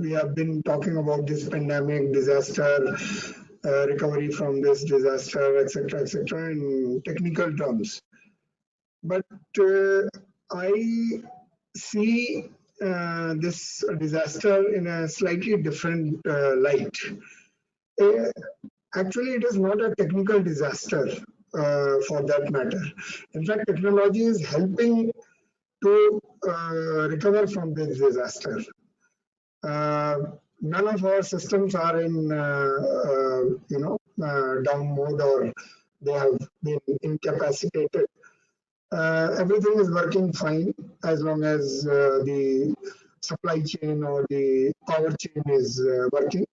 we have been talking about this pandemic, disaster, recovery from this disaster, etc., in technical terms. But I see this disaster in a slightly different light. Actually, it is not a technical disaster for that matter. In fact, technology is helping to recover from this disaster. None of our systems are in, down mode, or they have been incapacitated. Everything is working fine as long as the supply chain or the power chain is working.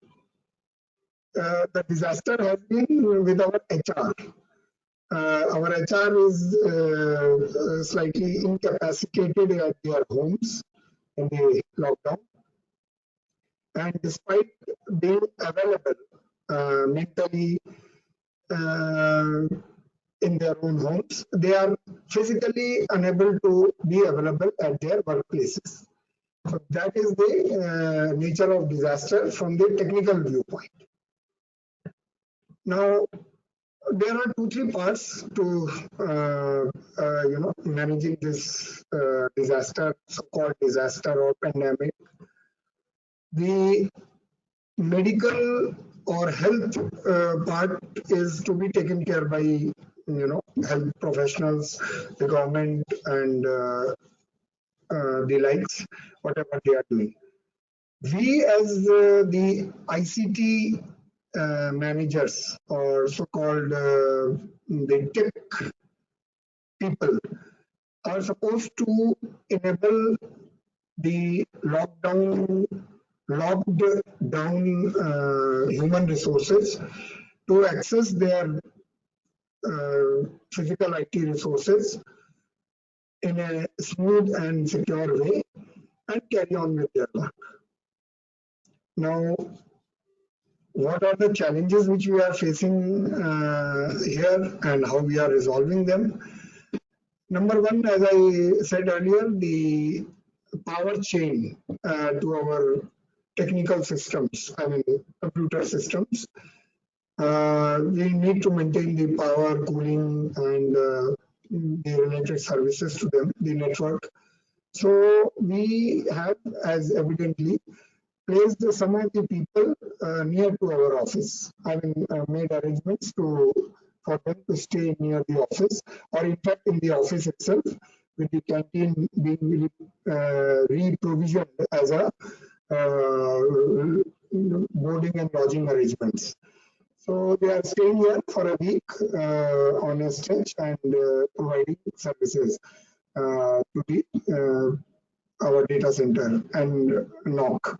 The disaster has been with our HR. Our HR is slightly incapacitated at their homes in the lockdown. And despite being available mentally in their own homes, they are physically unable to be available at their workplaces. So that is the nature of disaster from the technical viewpoint. Now, there are 2-3 parts to managing this disaster, so-called disaster or pandemic. The medical or health part is to be taken care by health professionals, the government, and the likes, whatever they are doing. We as the ICT managers, or so-called the tech people, are supposed to enable the locked down human resources to access their physical IT resources in a smooth and secure way and carry on with their work. Now, what are the challenges which we are facing here and how we are resolving them? Number one, as I said earlier, the power chain to our technical systems, I mean computer systems. We need to maintain the power, cooling, and the related services to them, the network. So we have, as evidently, placed some of the people near to our office. I mean, made arrangements for them to stay near the office, or in fact in the office itself, with the canteen being re-provisioned as a boarding and lodging arrangements. So they are staying here for a week on a stretch and providing services to the our data center and NOC.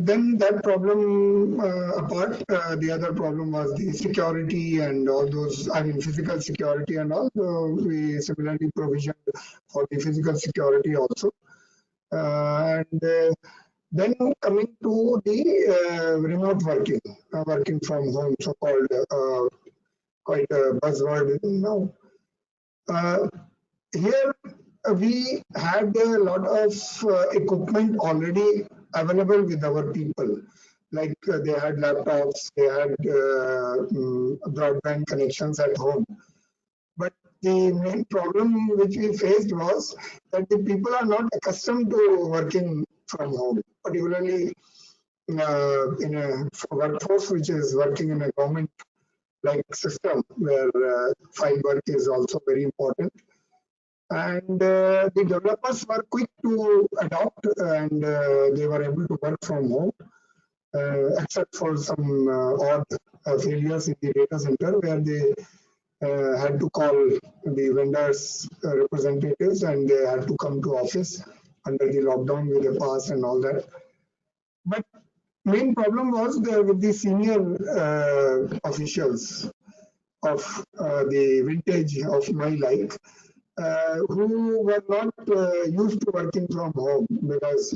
Then that problem apart, the other problem was the security and all those, I mean physical security and all. We similarly provisioned for the physical security also. And then coming to the remote working, working from home, so-called quite a buzzword now. Here we had a lot of equipment already available with our people. Like they had laptops, they had broadband connections at home. But the main problem which we faced was that the people are not accustomed to working from home, particularly in a workforce which is working in a government-like system where file work is also very important. And the developers were quick to adopt, and they were able to work from home, except for some odd failures in the data center where they had to call the vendors' representatives, and they had to come to office under the lockdown with a pass and all that. But main problem was there with the senior officials of the vintage of my life, who were not used to working from home, because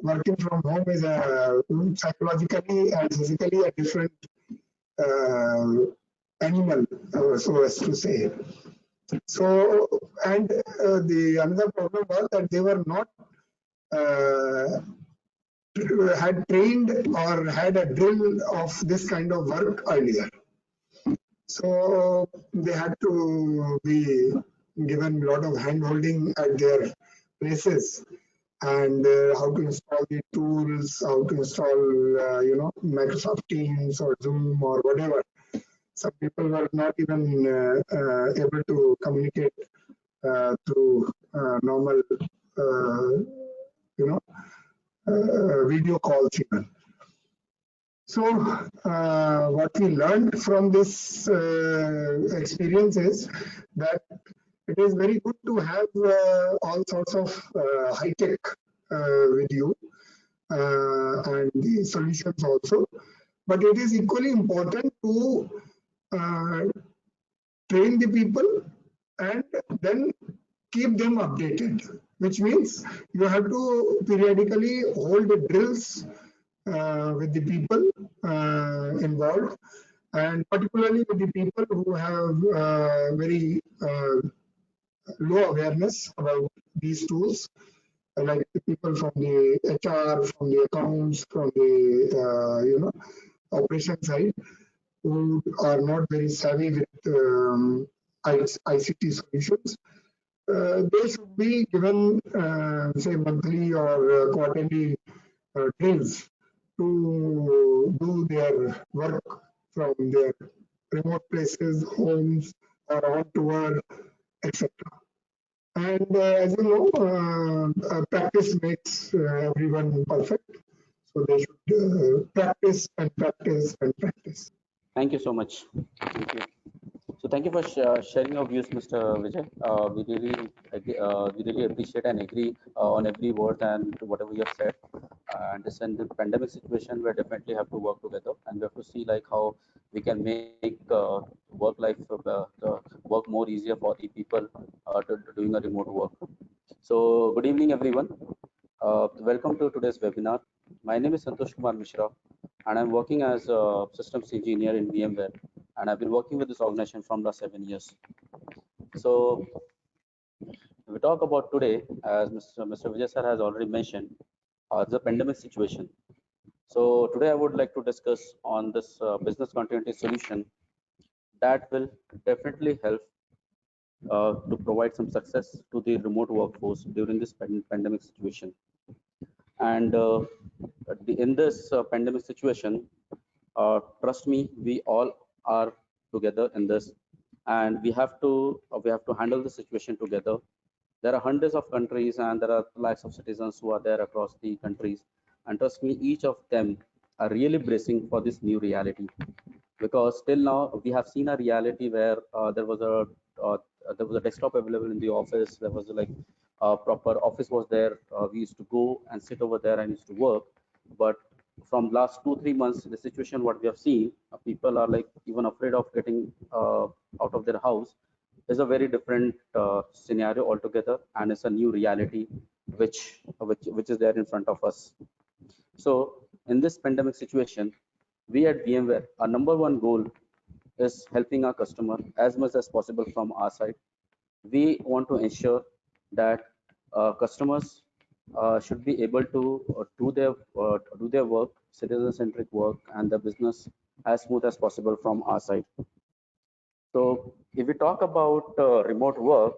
working from home is psychologically and physically a different animal, so as to say. So, and the another problem was that they were not uh, had trained or had a drill of this kind of work earlier. So they had to be given a lot of hand holding at their places, and how to install the tools, how to install, Microsoft Teams or Zoom or whatever. Some people were not even able to communicate through normal, you know, video calls even. So, what we learned from this experience is that it is very good to have all sorts of high tech with you and the solutions also. But it is equally important to uh, train the people and then keep them updated, which means you have to periodically hold the drills with the people involved, and particularly with the people who have very low awareness about these tools, like the people from the HR, from the accounts, from the operation side, who are not very savvy with ICT solutions. They should be given, say, monthly or quarterly drills to do their work from their remote places, homes, or on tour, etc. And as you know, practice makes everyone perfect. So they should practice and practice and practice. Thank you so much. Thank you. So thank you for sharing your views, Mr. Vijay. We really appreciate and agree on every word and whatever you have said. And this in the pandemic situation, we definitely have to work together, and we have to see like how we can make work life work more easier for the people doing a remote work. So good evening, everyone. Welcome to today's webinar. My name is Santosh Kumar Mishra, and I'm working as a systems engineer in VMware, and I've been working with this organization from last 7 years. So we talk about today, as Mr. Vijay sir has already mentioned, the pandemic situation. So today I would like to discuss on this business continuity solution that will definitely help to provide some success to the remote workforce during this pandemic situation. And in this pandemic situation, trust me, we all are together in this, and we have to handle the situation together. There are hundreds of countries, and there are lakhs of citizens who are there across the countries, and trust me, each of them are really bracing for this new reality, because till now we have seen a reality where uh, there was a desktop available in the office. There was like a proper office was there. We used to go and sit over there and used to work. But from last 2 3 months, the situation what we have seen, people are like even afraid of getting out of their house. Is a very different scenario altogether, and it's a new reality which is there in front of us. So in this pandemic situation, we at VMware, our number one goal is helping our customer as much as possible from our side. We want to ensure that customers should be able to do their work, citizen-centric work, and the business as smooth as possible from our side. So if we talk about remote work,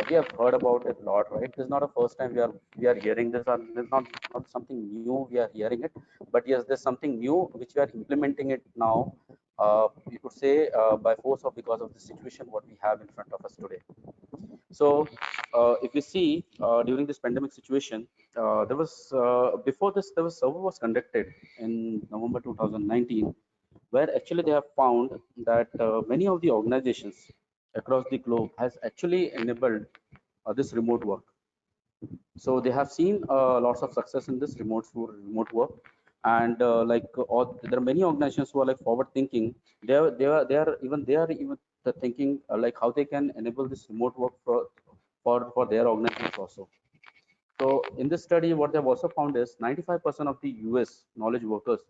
we have heard about it a lot, right? This is not the first time we are hearing this, and it's not something new we are hearing it. But yes, there's something new which we are implementing it now. You could say by force or because of the situation what we have in front of us today. So if you see during this pandemic situation, there was before this there was survey was conducted in November 2019, where actually they have found that many of the organizations across the globe has actually enabled this remote work. So they have seen lots of success in this remote work, and there are many organizations who are like forward thinking. They are even thinking like how they can enable this remote work for their organizations also. So in this study, what they've also found is 95% of the US knowledge workers,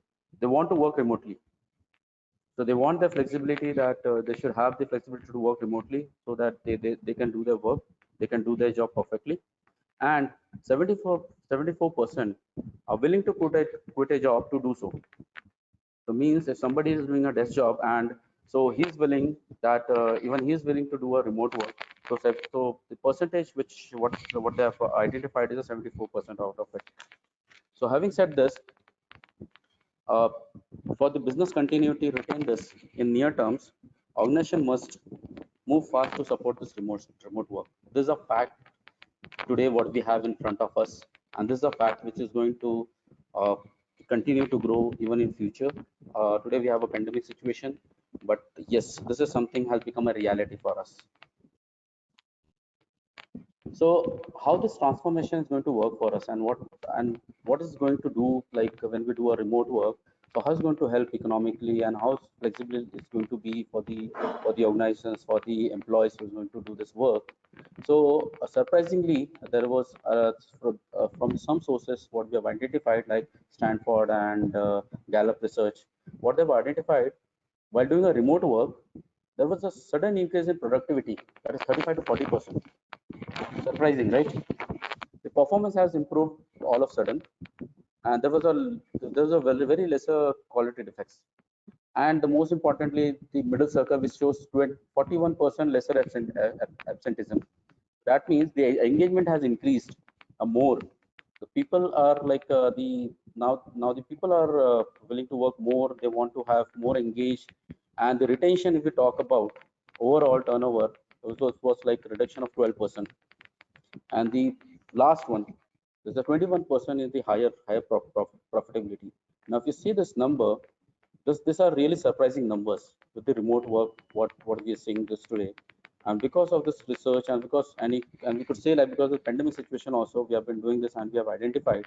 they want to work remotely. So they want the flexibility that they should have the flexibility to work remotely, so that they can do their work, they can do their job perfectly. and 74% are willing to quit a job to do so. So means if somebody is doing a desk job and so he's willing that even he's willing to do a remote work. So the percentage which what they have identified is a 74% out of it. So having said this, uh, for the business continuity retain this in near terms, organization must move fast to support this remote work. This is a fact today what we have in front of us, and this is a fact which is going to uh, continue to grow even in future. Today we have a pandemic situation, but yes, this is something has become a reality for us. So how this transformation is going to work for us, and what is going to do, like when we do a remote work, so how it's going to help economically, and how flexible it's going to be for the organizations, for the employees who's going to do this work. So surprisingly, there was from some sources what we have identified, like Stanford and Gallup research, what they've identified while doing a remote work, there was a sudden increase in productivity, that is 35 to 40%. Surprising, right? The performance has improved all of a sudden, and there was a very lesser quality defects. And the most importantly, the middle circle, which shows 41% lesser absenteeism. That means the engagement has increased more. The people are like now the people are willing to work more. They want to have more engaged, and the retention, if we talk about overall turnover, was like reduction of 12%. And the last one is the 21% is the higher profitability. Now, if you see this number, these are really surprising numbers with the remote work. What we are seeing this today, and because of this research, and because and we could say like because of the pandemic situation also, we have been doing this, and we have identified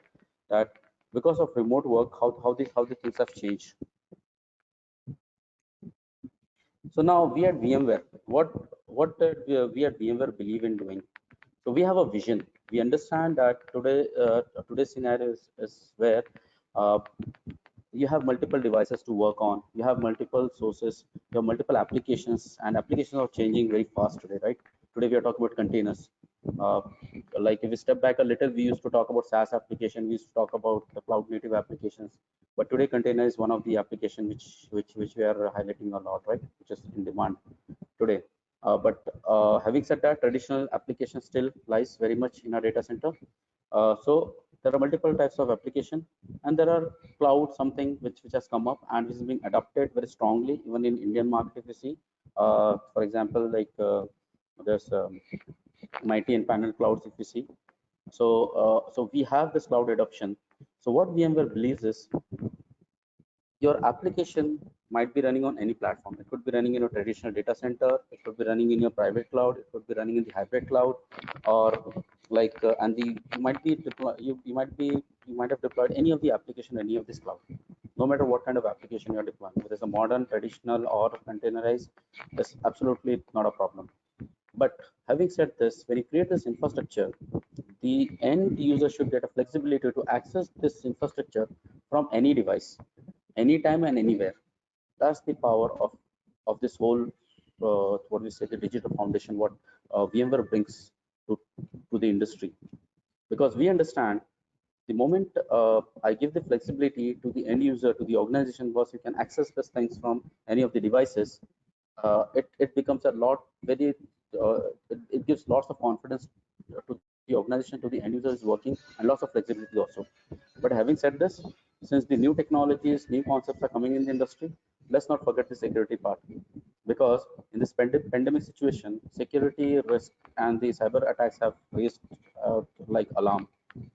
that because of remote work, how the things have changed. So now we at VMware, what we at VMware believe in doing. So we have a vision. We understand that today's scenario is where uh, you have multiple devices to work on. You have multiple sources. You have multiple applications, and applications are changing very fast today, right? Today we are talking about containers. Uh, like if we step back a little, we used to talk about SaaS application. We used to talk about the cloud native applications. But today, container is one of the application which we are highlighting a lot, right? Which is in demand today. But having said that, traditional application still lies very much in a data center. So there are multiple types of application, and there are cloud, something which has come up and which is being adopted very strongly even in Indian market. If you see, for example, like there's Mighty and Panel clouds. If you see, so we have this cloud adoption. So what VMware believes is your application might be running on any platform. It could be running in a traditional data center. It could be running in your private cloud. It could be running in the hybrid cloud, or like and the you might be deploy, you might have deployed any of the application, any of this cloud. No matter what kind of application you're deploying, whether it's a modern, traditional, or containerized, that's absolutely not a problem. But having said this, when you create this infrastructure, the end user should get a flexibility to access this infrastructure from any device, anytime and anywhere. That's the power of this whole what we say, the digital foundation, what VMware brings to the industry. Because we understand the moment I give the flexibility to the end user, to the organization, because you can access these things from any of the devices, it becomes a lot very, it gives lots of confidence to the organization, to the end user is working, and lots of flexibility also. But having said this, since the new technologies, new concepts are coming in the industry, let's not forget the security part. Because in this pandemic situation, security risk and the cyber attacks have raised like alarm.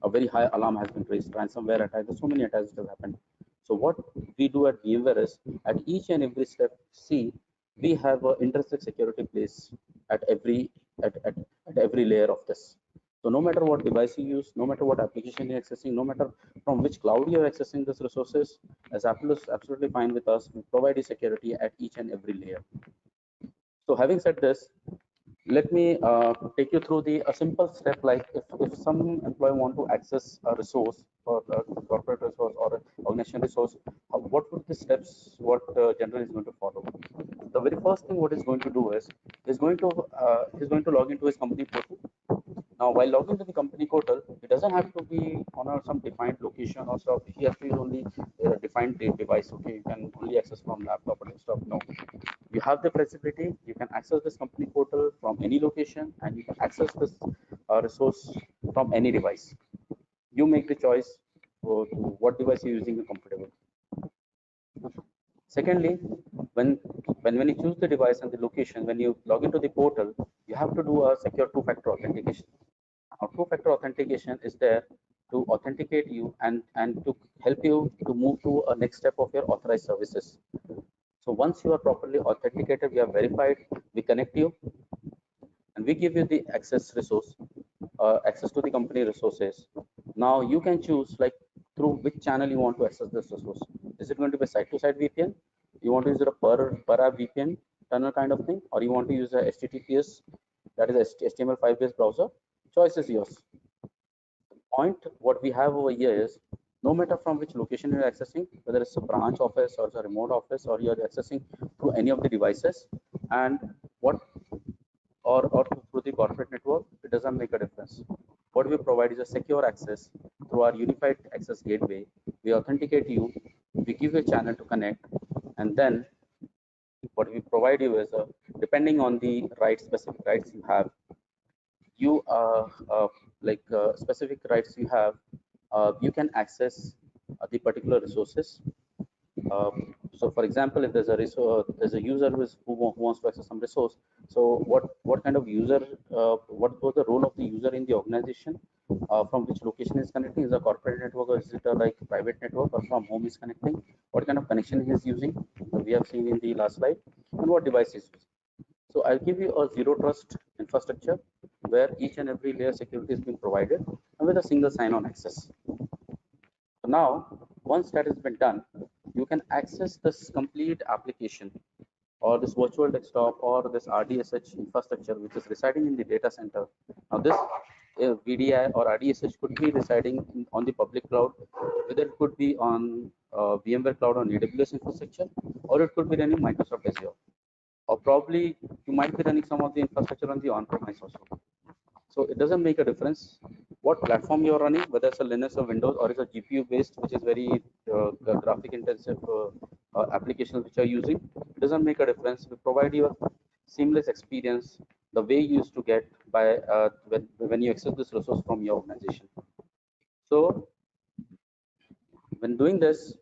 A very high alarm has been raised. Ransomware attacks, there's so many attacks that have happened. So what we do at VMware is at each and every step, see, we have an intrinsic security place at at every layer of this. So no matter what device you use, no matter what application you're accessing, no matter from which cloud you're accessing these resources, as Apple is absolutely fine with us. We provide you security at each and every layer. So having said this, let me take you through a simple step, like if some employee want to access a resource or a corporate resource or an organization resource, what would the steps, what general is going to follow? The very first thing what is going to do is going to log into his company portal. Now, while logging to the company portal, it doesn't have to be on some defined location or stuff. He has to use only a defined device. Okay, you can only access from laptop or desktop. No, you have the flexibility. You can access this company portal from any location, and you can access this resource from any device. You make the choice for what device you're using you're comfortable. Secondly, when you choose the device and the location, when you log into the portal, you have to do a secure two-factor authentication. Now, two-factor authentication is there to authenticate you and to help you to move to a next step of your authorized services. So once you are properly authenticated, we are verified, we connect you, and we give you the access to the company resources. Now you can choose like through which channel you want to access this resource. Is it going to be site-to-site VPN? You want to use it a per app VPN tunnel kind of thing, or you want to use a HTTPS, that is HTML5 based browser? Choice is yours. Point what we have over here is no matter from which location you're accessing, whether it's a branch office or it's a remote office or you're accessing through any of the devices, and what or through the corporate network, it doesn't make a difference. What we provide is a secure access through our unified access gateway. We authenticate you, we give you a channel to connect, and then what we provide you is depending on the specific rights you have, you specific rights you have, you can access the particular resources. So for example, if there's a resource, there's a user who wants to access some resource. So what kind of user, what was the role of the user in the organization? From which location is connecting? Is a corporate network or is it a like private network, or from home is connecting? What kind of connection he is using? We have seen in the last slide, and what device is using. So I'll give you a zero trust infrastructure where each and every layer security is being provided and with a single sign-on access. So now, once that has been done, you can access this complete application or this virtual desktop or this RDSH infrastructure which is residing in the data center. Now this VDI or RDSH could be residing on the public cloud, whether it could be on VMware cloud on AWS infrastructure, or it could be running Microsoft Azure, or probably you might be running some of the infrastructure on the on-premise also. So it doesn't make a difference what platform you're running, whether it's a Linux or Windows or it's a GPU based, which is very graphic intensive applications which are using. It doesn't make a difference. We provide you a seamless experience the way you used to get by when you access this resource from your organization. So when doing this,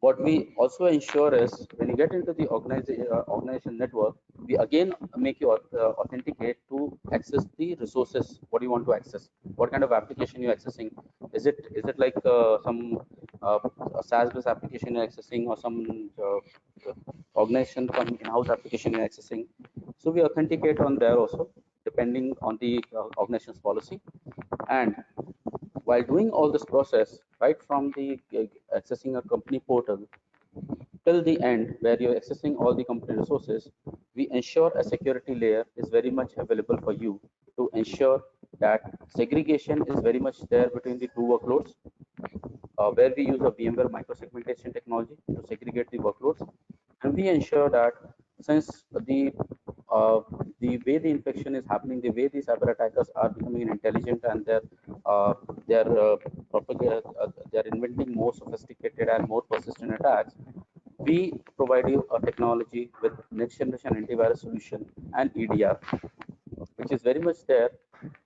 what we also ensure is when you get into the organization network, we again make you authenticate to access the resources. What do you want to access? What kind of application you're accessing? Is it like some a SaaS-based application you're accessing, or some organization from in-house application you're accessing? So we authenticate on there also, depending on the organization's policy. And while doing all this process, right from the accessing a company portal till the end where you're accessing all the company resources, we ensure a security layer is very much available for you to ensure that segregation is very much there between the two workloads, where we use a VMware microsegmentation technology to segregate the workloads, and we ensure that since uh, the way the infection is happening, the way these cyber attackers are becoming intelligent, and they're inventing more sophisticated and more persistent attacks, we provide you a technology with next generation antivirus solution and EDR, which is very much there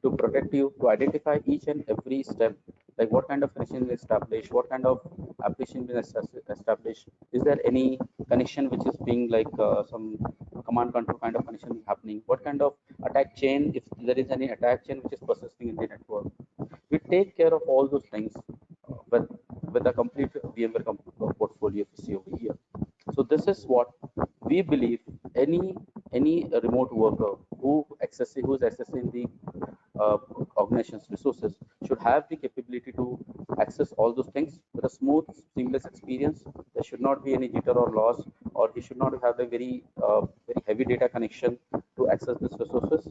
to protect you, to identify each and every step, like what kind of connection is established, what kind of application is established, is there any connection which is being like some command control kind of connection happening, what kind of attack chain, if there is any attack chain which is persisting in the network. We take care of all those things with with a complete VMware portfolio if you see over here. So this is what we believe any remote worker who is accessing the organization's resources should have the capability to access all those things with a smooth, seamless experience. There should not be any jitter or loss, or he should not have a very heavy data connection to access these resources.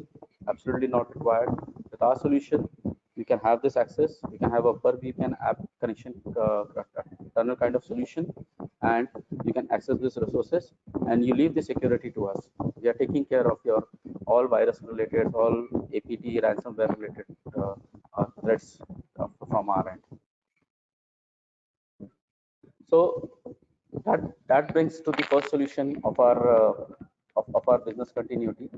Absolutely not required. With our solution, we can have this access. We can have a per VPN app connection tunnel kind of solution, and you can access these resources, and you leave the security to us. We are taking care of your all virus related, all APT ransomware related threats from our end. So that brings to the first solution of our business continuity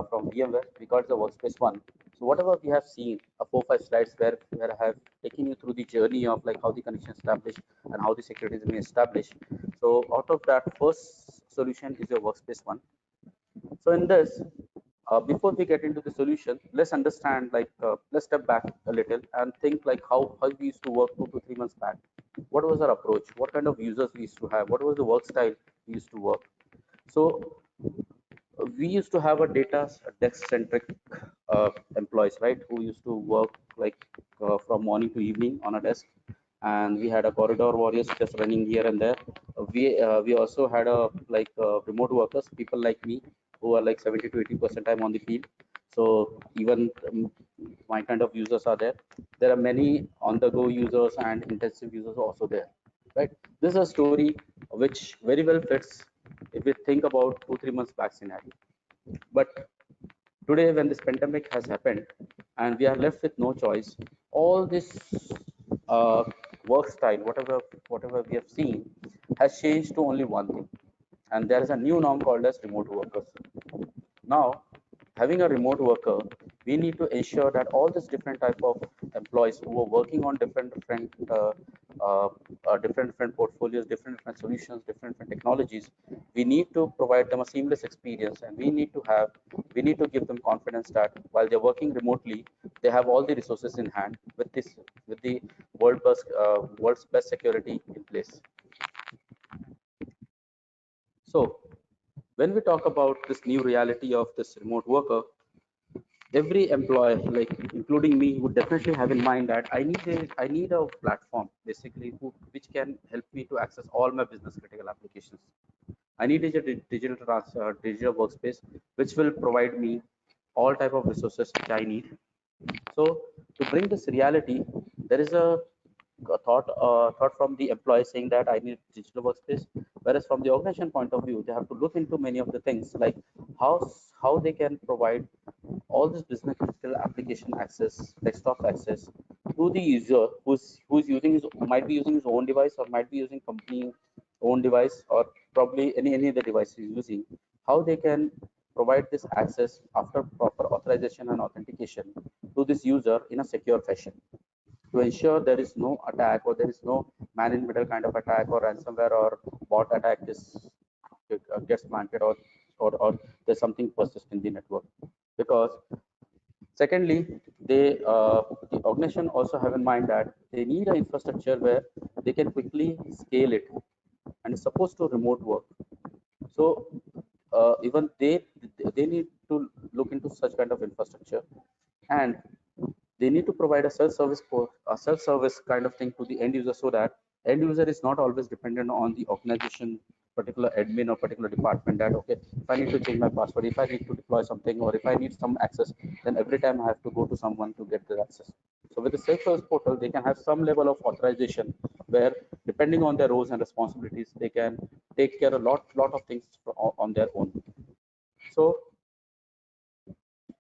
from VMware. We got the workspace one. So whatever we have seen, 4 5 slides where I have taken you through the journey of like how the connection is established and how the security is being established. So out of that, first solution is your workspace one. So in this, before we get into the solution, let's understand, like, let's step back a little and think like how we used to work 2 to 3 months back. What was our approach? What kind of users we used to have? What was the work style we used to work? So we used to have a data desk centric employees, right? Who used to work like from morning to evening on a desk, and we had a corridor warriors just running here and there. We also had a like remote workers, people like me who are like 70 to 80% time on the field. So even my kind of users are there. There are many on the go users and intensive users also there, right? This is a story which very well fits if we think about 2 3 months back scenario. But today, when this pandemic has happened and we are left with no choice, all this uh, work style, whatever we have seen, has changed to only one thing, and there is a new norm called as remote workers. Now, having a remote worker, we need to ensure that all these different type of employees who are working on uh, different portfolios, different solutions, different technologies, we need to provide them a seamless experience, and we need to give them confidence that while they're working remotely, they have all the resources in hand with the world's best security in place. So when we talk about this new reality of this remote worker, every employee, like including me, would definitely have in mind that I need a platform basically which can help me to access all my business critical applications. I need a digital workspace which will provide me all type of resources which I need. So to bring this reality, there is a thought from the employee saying that I need digital workspace. Whereas from the organization point of view, they have to look into many of the things like how how they can provide all this business critical application access, desktop access to the user who's using his might be using his own device or might be using company own device or probably any other device he's using. How they can provide this access after proper authorization and authentication to this user in a secure fashion to ensure there is no attack or there is no man in middle kind of attack or ransomware or bot attack is gets planted or there's something persist in the network. Because secondly, the organization also have in mind that they need an infrastructure where they can quickly scale it, and it's supposed to remote work. So even they need to look into such kind of infrastructure, and they need to provide a self-service kind of thing to the end user, so that end user is not always dependent on the organization particular admin or particular department that okay, if I need to change my password, if I need to deploy something, or if I need some access, then every time I have to go to someone to get the access. So with the self-service portal, they can have some level of authorization where depending on their roles and responsibilities, they can take care a lot of things on their own. So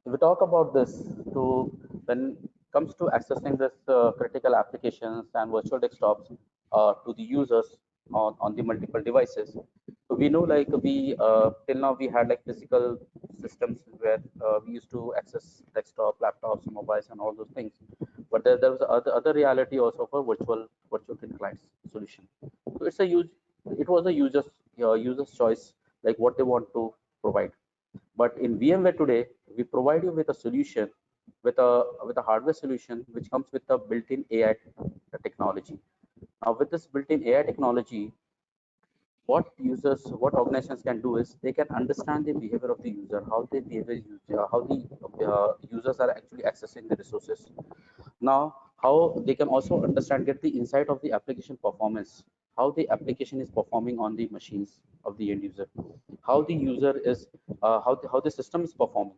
if we talk about this, to when it comes to accessing this critical applications and virtual desktops to the users on the multiple devices. So we know like we till now we had like physical systems where we used to access desktop, laptops, mobiles, and all those things. But there was other reality also for virtual thin clients solution. So it was a user's choice, like what they want to provide. But in VMware today, we provide you with a solution, with a hardware solution which comes with a built-in AI technology. Now, with this built-in AI technology, what organizations can do is they can understand the behavior of the user, how the users are actually accessing the resources. Now, how they can also understand, get the insight of the application performance, how the application is performing on the machines of the end user, how the user is, how the system is performing.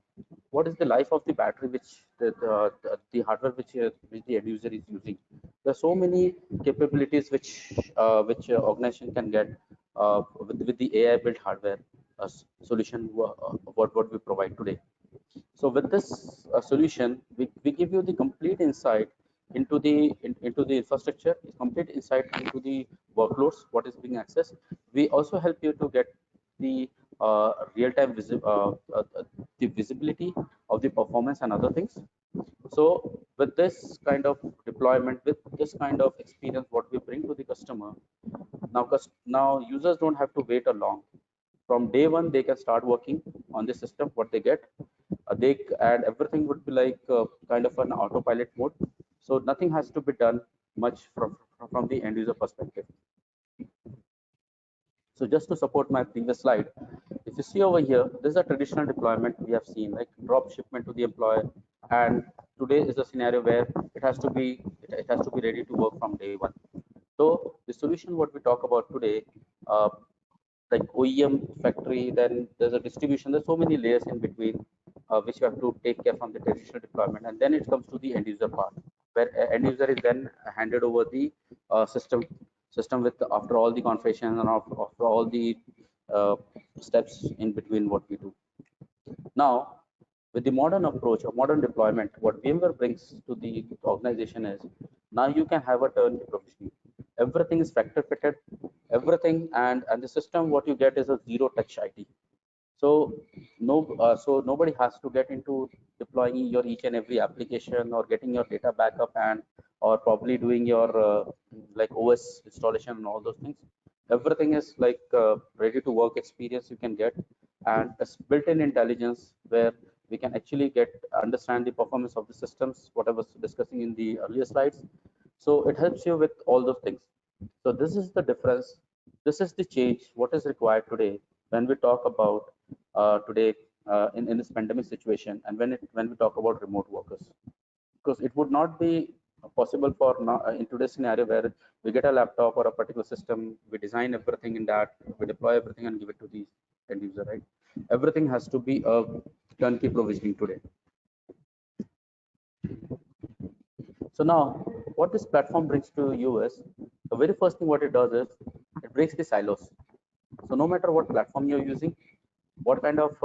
what is the life of the battery which the hardware which the end user is using. There are so many capabilities which organization can get with the AI built hardware solution what we provide today. So with this solution, we give you the complete insight into into the infrastructure, complete insight into the workloads, what is being accessed. We also help you to get the real-time the visibility of the performance and other things. So with this kind of deployment, with this kind of experience, what we bring to the customer, now users don't have to wait a long. From day one, they can start working on the system, what they get. And everything would be like kind of an autopilot mode. So nothing has to be done much from the end user perspective. So just to support my previous slide, if you see over here, this is a traditional deployment we have seen, like drop shipment to the employer. And today is a scenario where it has to be ready to work from day one. So the solution what we talk about today, uh, like OEM factory, then there's a distribution. There's so many layers in between, which you have to take care from the traditional deployment, and then it comes to the end user part, where end user is then handed over the system with after all the configuration and after all the uh, steps in between what we do. Now, with the modern approach or modern deployment, what VMware brings to the organization is now you can have a turnkey provisioning. Everything is factor fitted, everything, and the system what you get is a zero touch IT. So so nobody has to get into deploying your each and every application or getting your data backup and or probably doing your like OS installation and all those things. Everything is like ready to work experience you can get, and a built-in intelligence where we can actually get understand the performance of the systems, what I was discussing in the earlier slides. So it helps you with all those things. So this is the difference. This is the change. What is required today when we talk about today in this pandemic situation, and when we talk about remote workers, because it would not be possible for now in today's scenario where we get a laptop or a particular system, we design everything in that, we deploy everything and give it to the end user, right? Everything has to be a turnkey provisioning today. So now, what this platform brings to you is the very first thing what it does is it breaks the silos. So no matter what platform you're using, what kind of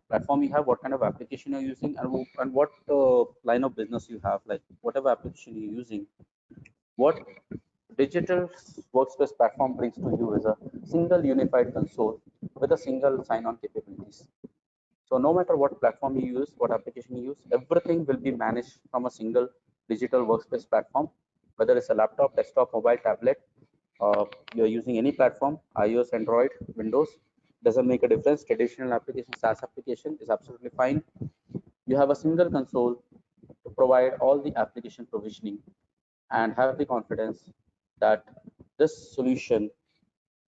platform you have, what kind of application you're using, and what line of business you have, like whatever application you're using, what digital workspace platform brings to you is a single unified console with a single sign-on capabilities. So no matter what platform you use, what application you use, everything will be managed from a single digital workspace platform, whether it's a laptop, desktop, mobile, tablet, you're using any platform, iOS, Android, Windows, doesn't make a difference. Traditional application, SaaS application is absolutely fine. You have a single console to provide all the application provisioning and have the confidence that this solution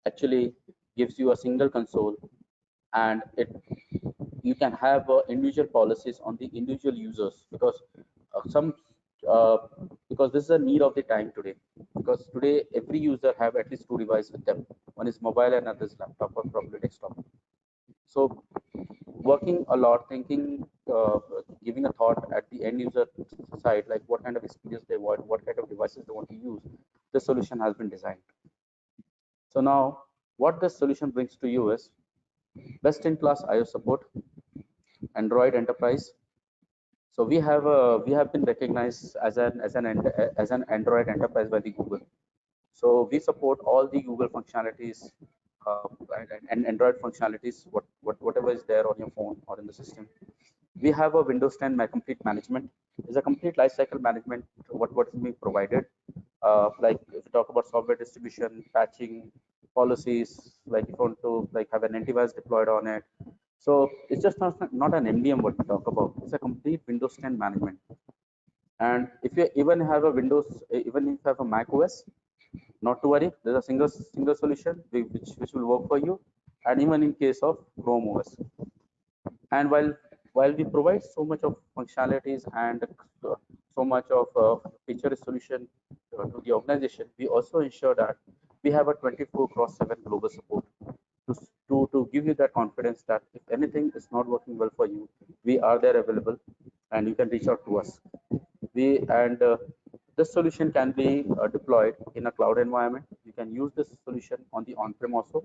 actually gives you a single console, and you can have individual policies on the individual users, because some uh, because this is a need of the time today, because today every user have at least two devices with them. One is mobile and another is laptop or probably desktop. So working a lot, thinking, giving a thought at the end user side, like what kind of experience they want, what kind of devices they want to use, the solution has been designed. So now what this solution brings to you is best in class iOS support, Android enterprise. So we have been recognized as an Android enterprise by the Google. So we support all the Google functionalities uh, and Android functionalities, whatever is there on your phone or in the system. We have a Windows 10 My Complete Management. It's a complete lifecycle management. What is being provided? Like if you talk about software distribution, patching, policies, like if you want to like have an antivirus deployed on it. So it's just not an MDM what we talk about. It's a complete Windows 10 management. And if you even have a Windows, even if you have a Mac OS, not to worry, there's a single solution which will work for you, and even in case of Chrome OS. And while we provide so much of functionalities and so much of feature solution to the organization, we also ensure that we have a 24 cross 7 global support to, to give you that confidence that if anything is not working well for you, we are there available, and you can reach out to us. This solution can be deployed in a cloud environment. You can use this solution on the on-prem also.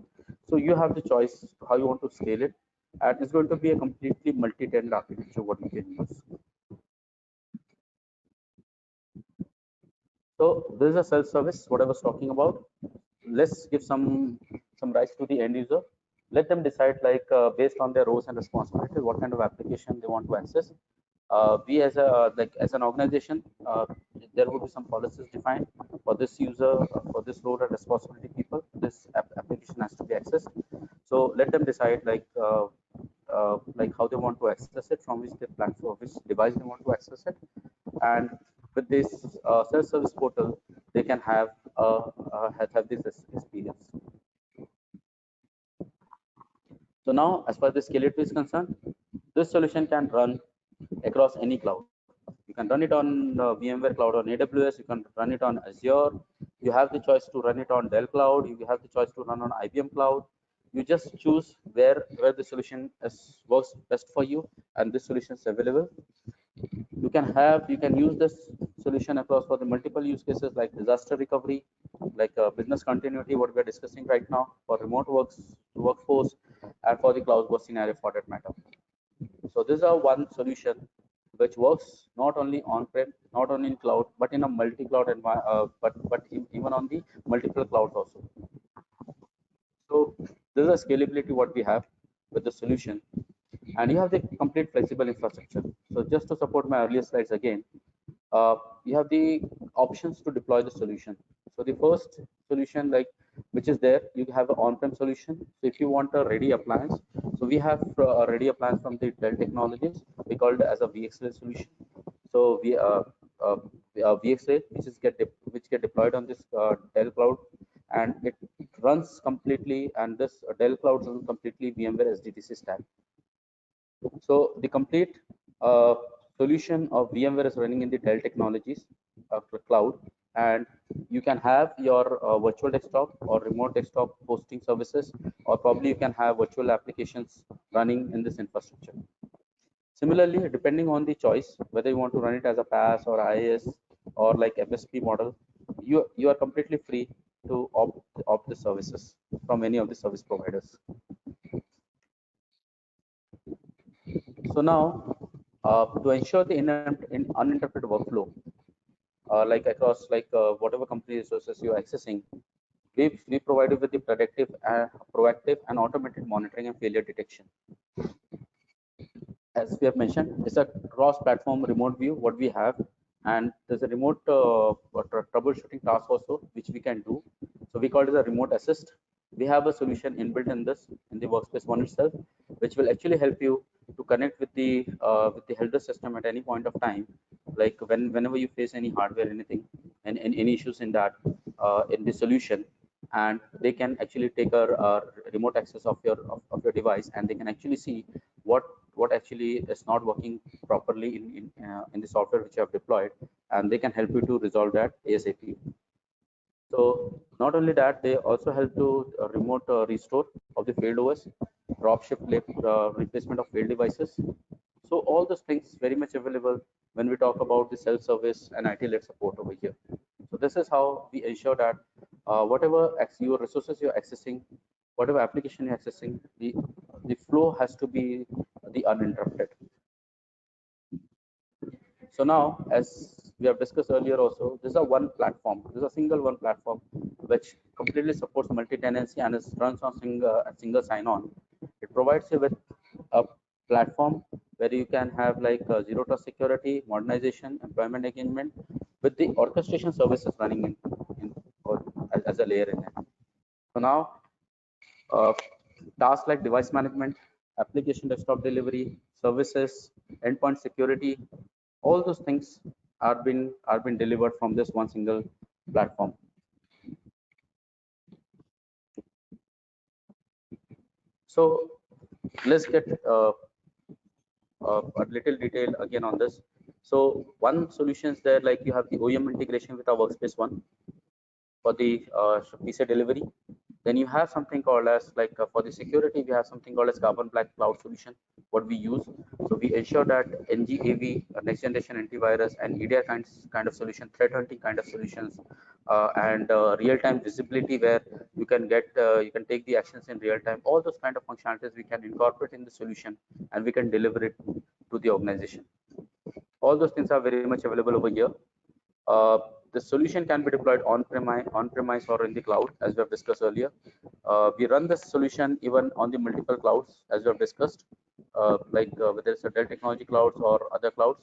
So you have the choice how you want to scale it, and it's going to be a completely multi-tenant architecture what you can use. So this is a self-service, what I was talking about. Let's give some rights to the end user. Let them decide, like based on their roles and responsibilities, what kind of application they want to access. We as a as an organization, there will be some policies defined for this user, for this role and responsibility people. This application has to be accessed. So let them decide, like how they want to access it, from which they platform, which device they want to access it, and with this self-service portal, they can have this experience. So now, as far as the scalability is concerned, this solution can run across any cloud. You can run it on VMware Cloud on AWS. You can run it on Azure. You have the choice to run it on Dell Cloud. You have the choice to run on IBM Cloud. You just choose where the solution works best for you, and this solution is available. You can use this solution across for the multiple use cases like disaster recovery, like business continuity, what we are discussing right now, for remote workforce, and for the cloud work scenario for that matter. So this is one solution which works not only on-prem, not only in cloud, but in a multi-cloud environment, even on the multiple clouds also. So this is a scalability what we have with the solution, and you have the complete flexible infrastructure. So just to support my earlier slides again, you have the options to deploy the solution. So the first solution, like which is there, you have an on-prem solution. So if you want a ready appliance, so we have a ready appliance from the Dell Technologies. We call it as a VxRail solution. So VxRail, which get deployed on this Dell cloud, and it runs completely, and this Dell cloud runs completely VMware SDDC stack. So the complete solution of VMware is running in the Dell Technologies cloud, and you can have your virtual desktop or remote desktop hosting services, or probably you can have virtual applications running in this infrastructure. Similarly, depending on the choice, whether you want to run it as a PaaS or IaaS or like FSP model, you are completely free to opt the services from any of the service providers. So now, to ensure the uninterrupted workflow, like across whatever company resources you are accessing, we provide you with the proactive and automated monitoring and failure detection. As we have mentioned, it's a cross-platform remote view what we have, and there's a remote troubleshooting task also which we can do. So we call it a remote assist. We have a solution inbuilt in the workspace one itself, which will actually help you to connect with the helper system at any point of time, like whenever you face any hardware, anything, and any issues in that in the solution, and they can actually take a remote access of your device, and they can actually see what actually is not working properly in the software which you have deployed, and they can help you to resolve that ASAP. So not only that, they also help to remote restore of the failed OS, dropship replacement of failed devices. So all those things very much available when we talk about the self-service and IT-led support over here. So this is how we ensure that whatever your resources you're accessing, whatever application you're accessing, the flow has to be the uninterrupted. So now, as we have discussed earlier also, this is a one platform. This is a single one platform which completely supports multi-tenancy and runs on single sign-on. It provides you with a platform where you can have like zero trust security, modernization, employment engagement, with the orchestration services running in or as a layer in it. So now, tasks like device management, application desktop delivery, services, endpoint security, all those things are been delivered from this one single platform. So let's get a little detail again on this. So one solution is there, like you have the OEM integration with our Workspace ONE for the PC delivery. Then you have something called as for the security, we have something called as Carbon Black Cloud solution, what we use. So we ensure that NGAV, next generation antivirus, and EDR kind of solution, threat hunting kind of solutions, and real-time visibility where you can get you can take the actions in real time. All those kind of functionalities we can incorporate in the solution, and we can deliver it to the organization. All those things are very much available over here. Uh, the solution can be deployed on-premise or in the cloud, as we have discussed earlier. We run this solution even on the multiple clouds, as we have discussed, whether it's a Dell Technology Clouds or other clouds.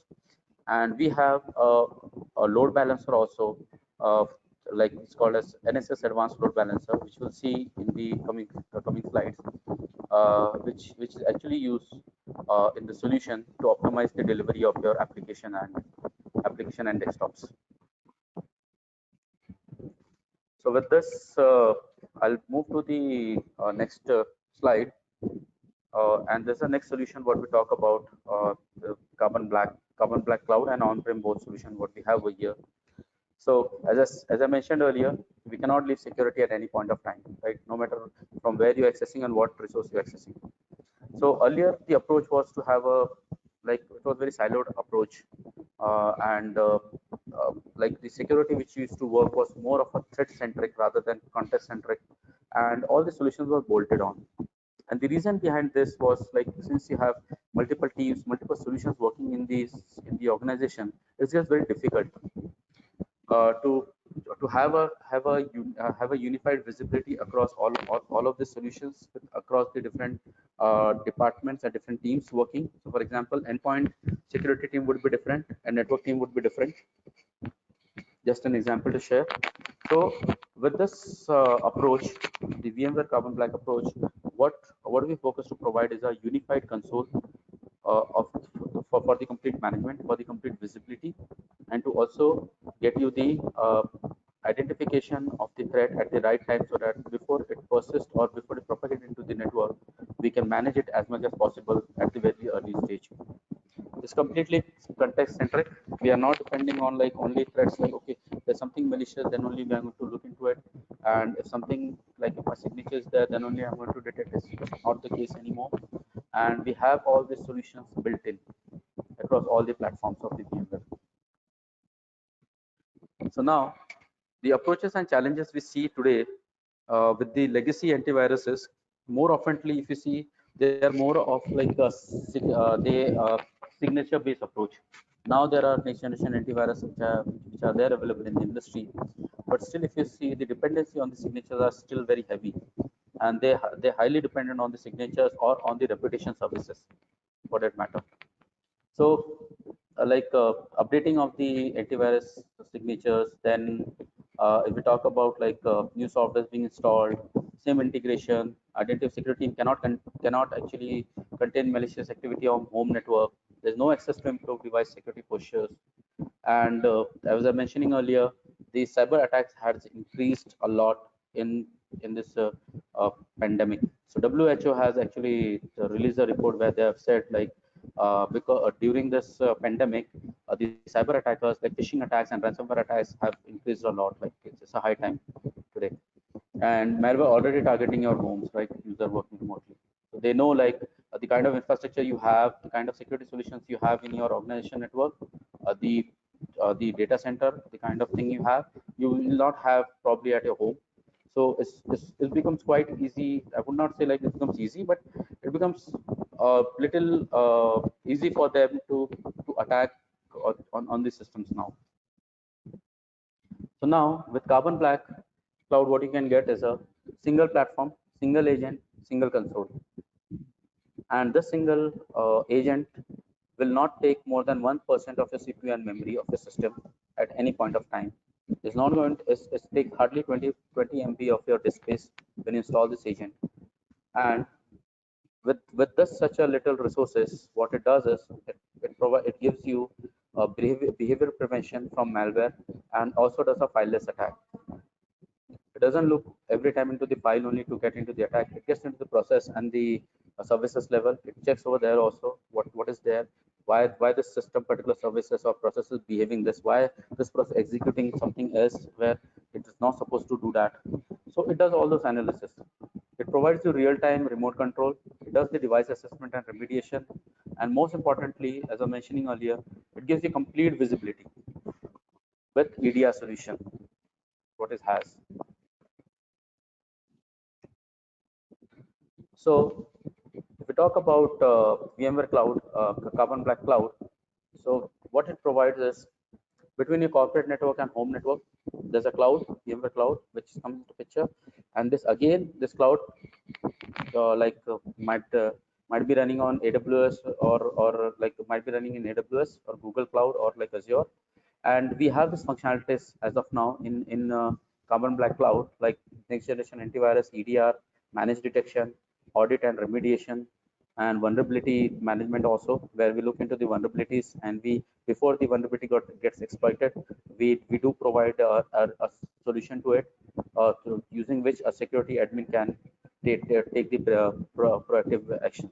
And we have a load balancer also, like it's called as NSS Advanced Load Balancer, which we'll see in the coming slides, which is actually used in the solution to optimize the delivery of your application and desktops. So with this, I'll move to the next slide. And this is the next solution what we talk about, the Carbon Black Cloud and on-prem both solution what we have over here. So as I mentioned earlier, we cannot leave security at any point of time, right? No matter from where you're accessing and what resource you're accessing. So earlier the approach was to have it was very siloed approach, and like the security which used to work was more of a threat centric rather than context centric, and all the solutions were bolted on. And the reason behind this was, like, since you have multiple teams, multiple solutions working in the organization, it's just very difficult to have a unified visibility across all of the solutions across the different departments and different teams working. So for example, endpoint security team would be different and network team would be different. Just an example to share. So with this approach, the VMware Carbon Black approach, what we focus to provide is a unified console for the complete management, for the complete visibility, and to also get you the identification of the threat at the right time, so that before it persists or before it propagates into the network, we can manage it as much as possible at the very early stage. It's completely context centric. We are not depending on like only threats like, okay, there's something malicious, then only we are going to look into it. And if something like if my signature is there, then only I'm going to detect it. It's not the case anymore. And we have all the solutions built in across all the platforms of the VMware. So now the approaches and challenges we see today with the legacy antiviruses, more oftenly, if you see, they are more of like a signature based approach. Now there are next generation antivirus which are there available in the industry, but still if you see, the dependency on the signatures are still very heavy, and they're highly dependent on the signatures or on the reputation services for that matter. So updating of the antivirus signatures, then if we talk about new software being installed, same integration, identity security team cannot actually contain malicious activity on home network. There's no access to improve device security postures. And as I was mentioning earlier, the cyber attacks has increased a lot in this pandemic. So WHO has actually released a report where they have said because during this pandemic, the cyber attackers like phishing attacks and ransomware attacks have increased a lot. Like it's a high time today, and malware already targeting your homes, right? User working remotely, so they know the kind of infrastructure you have, the kind of security solutions you have in your organization network, the data center, the kind of thing you have, you will not have probably at your home. So it becomes quite easy. I would not say like it becomes easy, but it becomes a little easy for them to attack on these systems now. So now with Carbon Black Cloud, what you can get is a single platform, single agent, single console. And this single agent will not take more than 1% of your CPU and memory of your system at any point of time. It's not going to it's take hardly 20 MB of your disk space when you install this agent. And with this such a little resources, what it does is it gives you behavior prevention from malware, and also does a fileless attack. It doesn't look every time into the file only to get into the attack. It gets into the process and the services level. It checks over there also what is there, why this system particular services or processes behaving this, why this process executing something else where it is not supposed to do that. So it does all those analysis. It provides you real-time remote control. It does the device assessment and remediation. And most importantly, as I was mentioning earlier, it gives you complete visibility with EDR solution, what it has. So if we talk about VMware Cloud, Carbon Black Cloud, so what it provides is between your corporate network and home network, there's a cloud, VMware Cloud, which comes into picture. And this again, this cloud might be running on AWS or like might be running in AWS or Google Cloud or like Azure. And we have this functionalities as of now in Carbon Black Cloud, like next generation antivirus, EDR, managed detection, audit and remediation, and vulnerability management also, where we look into the vulnerabilities, and we before the vulnerability gets exploited, we do provide a solution to it, using which a security admin can take the proactive action.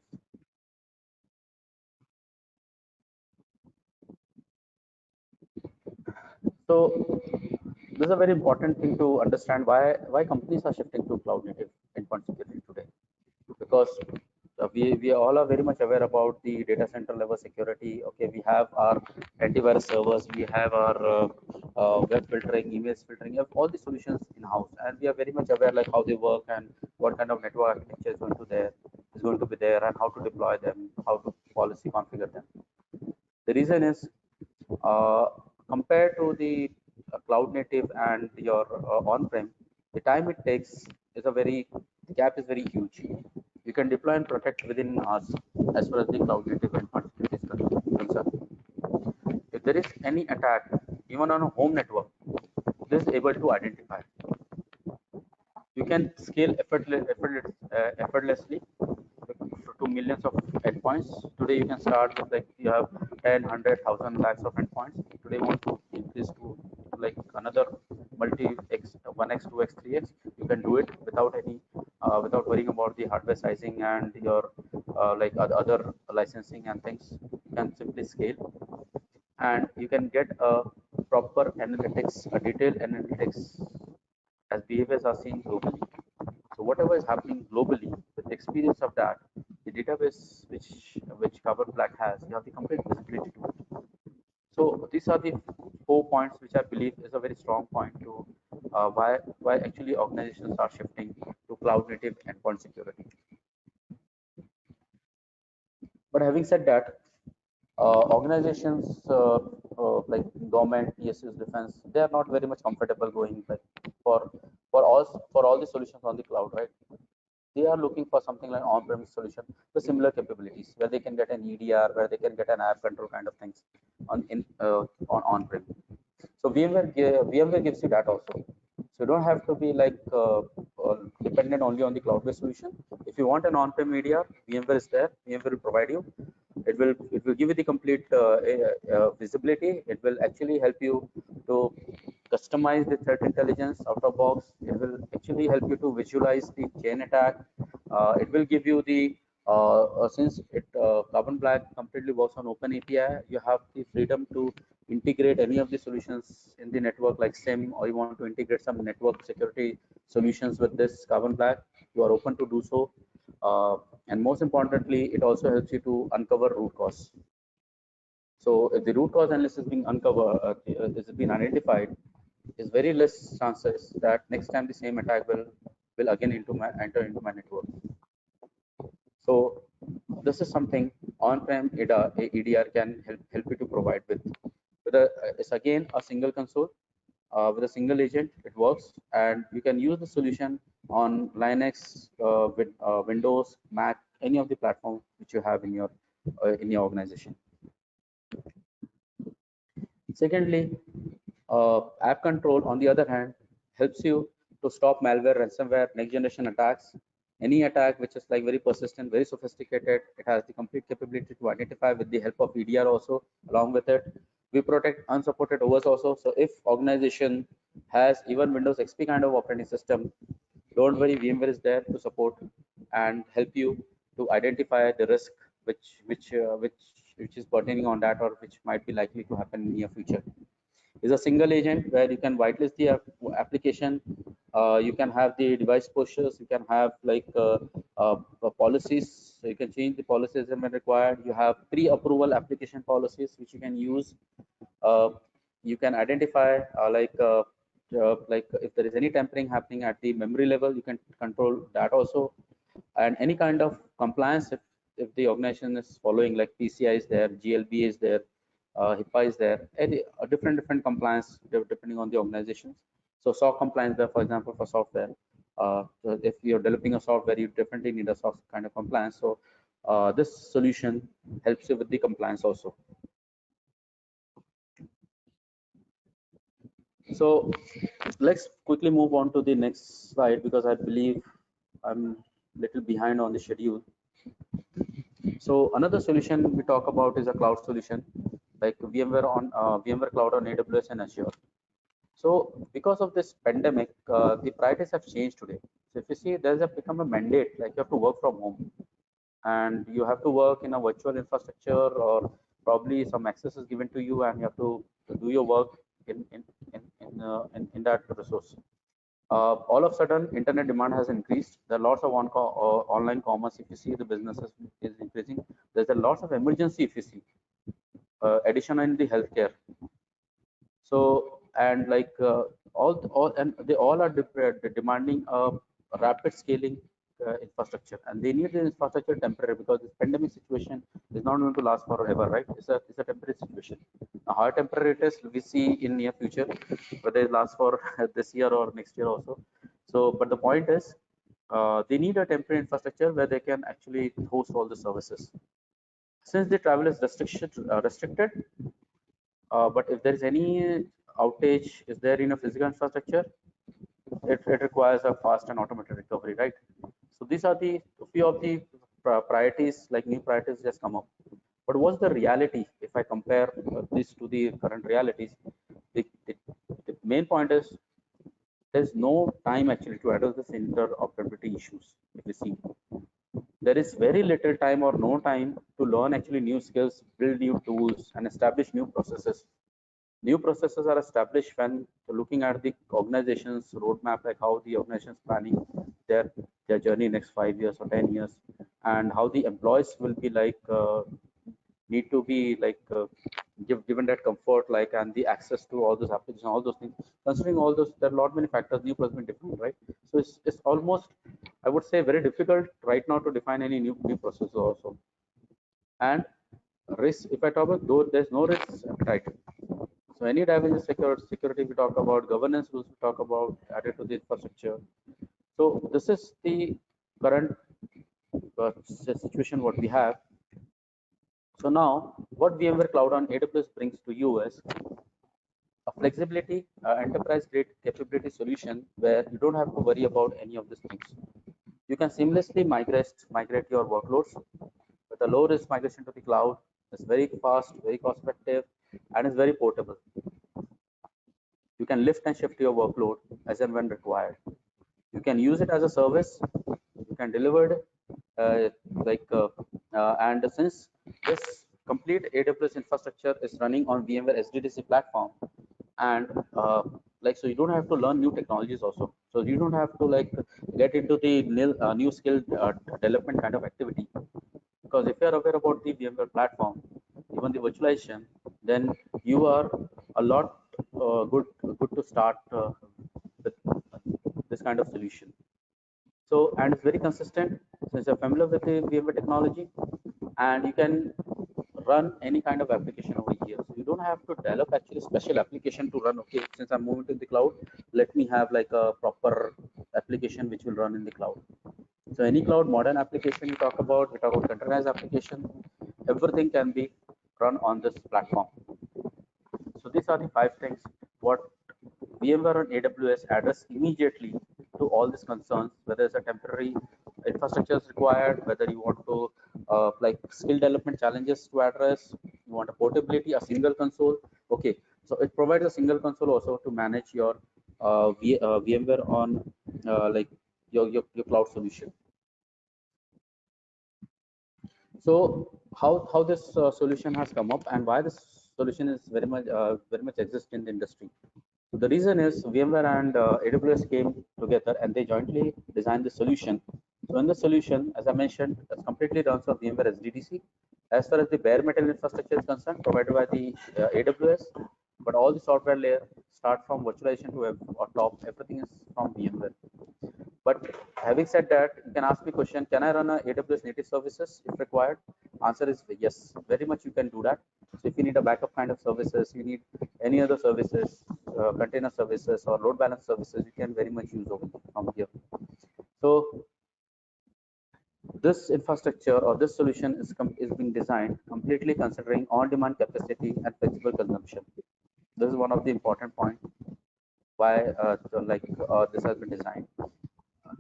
So this is a very important thing to understand why companies are shifting to cloud native endpoint security today, because we all are very much aware about the data center level security. Okay, we have our antivirus servers, we have our web filtering, emails filtering, we have all the solutions in house, and we are very much aware like how they work and what kind of network architecture is going to be there, and how to deploy them, how to policy configure them. The reason is, uh, compared to the cloud native and your on-prem, the time it takes is the gap is very huge. You can deploy and protect within hours as far as the cloud native endpoint security is concerned. If there is any attack, even on a home network, this is able to identify. You can scale effortlessly to millions of endpoints. Today you can start with like you have 10, 100,000 lakhs of endpoints. Today you want to increase to like another multi x 1x 2x 3x. You can do it without any without worrying about the hardware sizing and your like other licensing and things. You can simply scale, and you can get a proper analytics, a detailed analytics, as behaviors are seen globally. So whatever is happening globally, with the experience of that, the database which Carbon Black has, you have the complete visibility to it. So these are the 4 points which I believe is a very strong point to why actually organizations are shifting to cloud native endpoint security. But having said that, organizations like government, PSUs, defense, they are not very much comfortable going like for for all the solutions on the cloud, right? They are looking for something like on-premise solution with similar capabilities, where they can get an EDR, where they can get an app control kind of things on on-prem. So VMware gives you that also. So you don't have to be like dependent only on the cloud-based solution. If you want an on-prem EDR, VMware is there. VMware will provide you. It will give you the complete visibility. It will actually help you to customize the threat intelligence out of box. It will actually help you to visualize the chain attack. It will give you the since it Carbon Black completely works on open API, you have the freedom to integrate any of the solutions in the network like SIEM, or you want to integrate some network security solutions with this Carbon Black, you are open to do so. And most importantly, it also helps you to uncover root cause. So if the root cause analysis is being uncovered, is being identified, is very less chances that next time the same attack will again enter into my network. So this is something on-prem EDR can help you to provide with. It's again a single console with a single agent. It works, and you can use the solution on Linux, with Windows, Mac, any of the platform which you have in your organization. Secondly, app control, on the other hand, helps you to stop malware, ransomware, next generation attacks. Any attack which is like very persistent, very sophisticated, it has the complete capability to identify with the help of EDR also. Along with it, we protect unsupported OS also. So if organization has even Windows XP kind of operating system, don't worry, VMware is there to support and help you to identify the risk which is pertaining on that, or which might be likely to happen in near future. Is a single agent where you can whitelist the application, You can have the device postures, you can have like policies, so you can change the policies when required. You have pre-approval application policies which you can use. uh, you can identify like if there is any tampering happening at the memory level, you can control that also. And any kind of compliance, if the organization is following, like PCI is there, GLB is there, HIPAA is there, any different compliance depending on the organizations. So SOC compliance there, for example, for software. So if you're developing a software, you definitely need a SOC kind of compliance. So this solution helps you with the compliance also. So let's quickly move on to the next slide, because I believe I'm little behind on the schedule. So another solution we talk about is a cloud solution, like VMware Cloud on AWS and Azure. So because of this pandemic, the priorities have changed today. So if you see, there's become a mandate, like you have to work from home, and you have to work in a virtual infrastructure, or probably some access is given to you, and you have to do your work in that resource. All of a sudden, internet demand has increased. There are lots of online commerce. If you see, the businesses is increasing. There's a lot of emergency. If you see, addition in the healthcare. So and like all and they all are demanding a rapid scaling infrastructure, and they need the infrastructure temporary, because this pandemic situation is not going to last forever, right? It's a temporary situation. Now, how temporary it is, we see in near future, whether it lasts for this year or next year also. So, but the point is, they need a temporary infrastructure where they can actually host all the services. Since the travel is restricted, but if there is any outage, is there in a physical infrastructure, it requires a fast and automated recovery, right? So these are the few of the priorities, like new priorities just come up. But what's the reality if I compare this to the current realities? The main point is there's no time actually to address this interoperability issues. If you see, there is very little time or no time to learn actually new skills, build new tools, and establish new processes. New processes are established when looking at the organization's roadmap, like how the organization is planning their journey next 5 years or 10 years, and how the employees will be like need to be like given that comfort, like, and the access to all those applications, all those things. Considering all those, there are a lot many factors. New plus been different, right? So it's almost, I would say, very difficult right now to define any new processes also. And risk, if I talk about, though there's no risk appetite. So any dimension security we talk about, governance rules we talk about, added to the infrastructure. So this is the current situation what we have. So now what VMware Cloud on AWS brings to you is a flexibility, enterprise grade capability solution where you don't have to worry about any of these things. You can seamlessly migrate your workloads with a low risk migration to the cloud. It's very fast, very cost effective, and it's very portable. You can lift and shift your workload as and when required. You can use it as a service. You can deliver it and since this complete AWS infrastructure is running on VMware SDDC platform, and like, so you don't have to learn new technologies also. So you don't have to like get into the new skill development kind of activity, because if you are aware about the VMware platform, even the virtualization, then you are a lot good to start with this kind of solution. So, and it's very consistent since you're familiar with the VMware technology, and you can run any kind of application over here. So you don't have to develop actually special application to run. Okay, since I'm moving to the cloud, let me have like a proper application which will run in the cloud. So any cloud modern application we talk about containerized application, everything can be run on this platform. So these are the 5 things what VMware on AWS address immediately to all these concerns, whether it's a temporary infrastructure is required, whether you want to like skill development challenges to address, you want a portability, a single console. Okay, so it provides a single console also to manage your VMware on like your cloud solution. So how this solution has come up, and why this solution is very much exist in the industry. The reason is VMware and AWS came together and they jointly designed the solution. So in the solution, as I mentioned, it completely runs on VMware SDDC. As far as the bare metal infrastructure is concerned, provided by the AWS, but all the software layer start from virtualization to top, everything is from VMware. But having said that, you can ask me question, can I run a AWS native services if required? Answer is yes, very much you can do that. So if you need a backup kind of services, you need any other services, container services or load balance services, you can very much use over from here. So this infrastructure or this solution is being designed completely considering on-demand capacity and flexible consumption. This is one of the important points why this has been designed.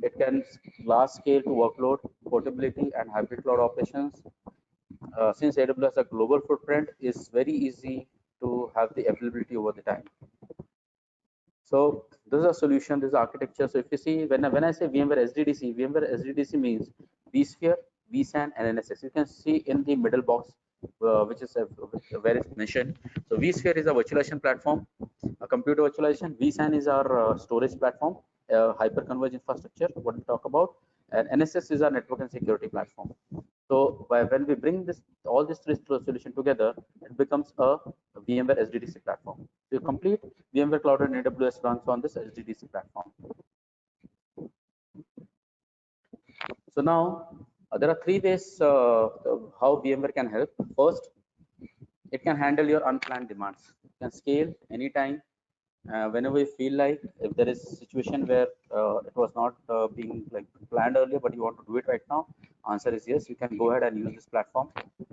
It can large scale to workload, portability, and hybrid cloud operations. Since AWS has a global footprint, is very easy to have the availability over the time. So this is a solution, this is architecture. So if you see, when I say VMware SDDC means vSphere, vSAN, and NSX. You can see in the middle box, which is where it's mentioned. So vSphere is a virtualization platform, a computer virtualization. vSAN is our storage platform, hyperconverged infrastructure, what we talk about, and NSX is our network and security platform. So when we bring all these three solutions together, it becomes a VMware SDDC platform. So complete VMware Cloud and AWS runs on this SDDC platform. So now there are three ways how VMware can help. First, it can handle your unplanned demands. It can scale anytime, whenever you feel like. If there is a situation where it was not being like planned earlier, but you want to do it right now, answer is yes. You can go ahead and use this platform,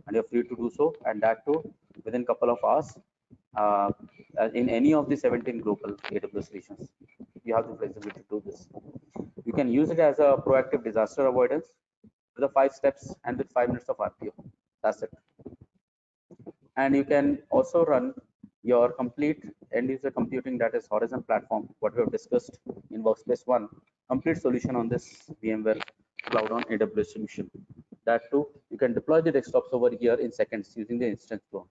and you're free to do so, and that too within a couple of hours uh, in any of the 17 global AWS regions. You have the flexibility to do this. You can use it as a proactive disaster avoidance with the 5 steps and with 5 minutes of RPO. That's it. And you can also run your complete end user computing, that is Horizon platform, what we have discussed in Workspace ONE, complete solution on this VMware Cloud on AWS solution. That too, you can deploy the desktops over here in seconds using the instance clone.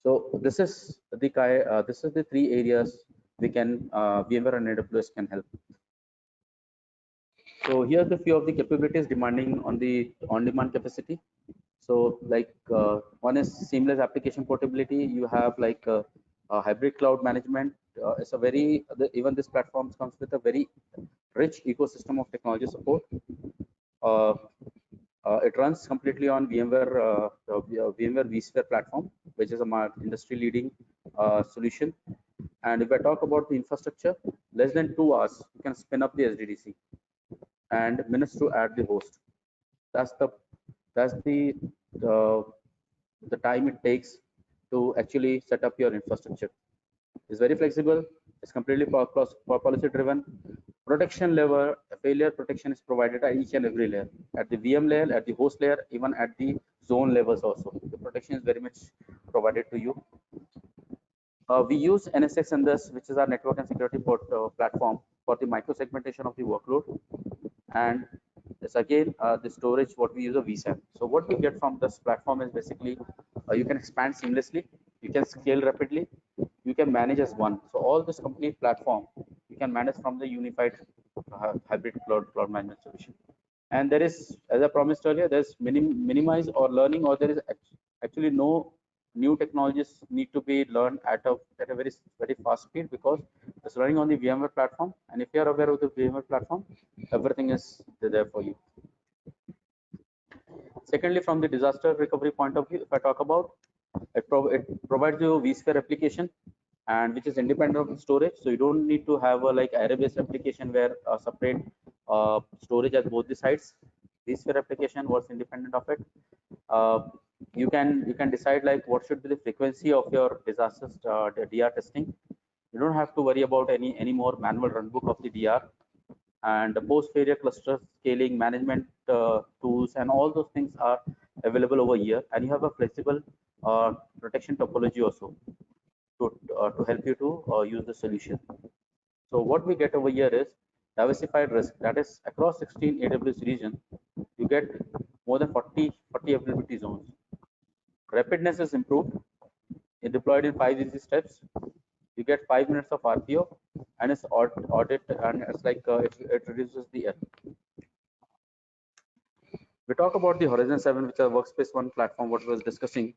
So this is the three areas we can VMware and AWS can help. So here's the few of the capabilities demanding on the on-demand capacity. So like one is seamless application portability. You have like a hybrid cloud management. It's a very even this platform comes with a very rich ecosystem of technology support. Uh, it runs completely on VMware vSphere platform, which is a industry leading solution. And if I talk about the infrastructure, less than 2 hours you can spin up the SDDC, and minutes to add the host. That's uh, the time it takes to actually set up your infrastructure. It's very flexible. It's completely policy driven. Protection level, failure protection is provided at each and every layer, at the VM layer, at the host layer, even at the zone levels also. The protection is very much provided to you. We use NSX and this, which is our network and security platform for the micro segmentation of the workload. And this again, the storage, what we use a vSAN. So what we get from this platform is basically you can expand seamlessly, you can scale rapidly, you can manage as one. So all this complete platform you can manage from the unified hybrid cloud management solution. And there is, as I promised earlier, there's minimize or learning, or there is actually no new technologies need to be learned at a very fast speed, because it's running on the VMware platform. And if you are aware of the VMware platform, everything is there for you. Secondly, from the disaster recovery point of view, if I talk about it, provides you vSphere application, and which is independent of storage. So you don't need to have a like array-based application where separate storage at both the sides. vSphere application works independent of it. You can decide like what should be the frequency of your disaster DR testing. You don't have to worry about any more manual runbook of the DR, and the post failure cluster scaling management tools and all those things are available over here. And you have a flexible protection topology also to help you to use the solution. So what we get over here is diversified risk, that is across 16 AWS region you get more than 40 availability zones. Rapidness is improved, it deployed in 5 easy steps. You get 5 minutes of RPO, and it's audit, and it's like it reduces the error. We talk about the Horizon 7, which is a workspace one platform, what we was discussing.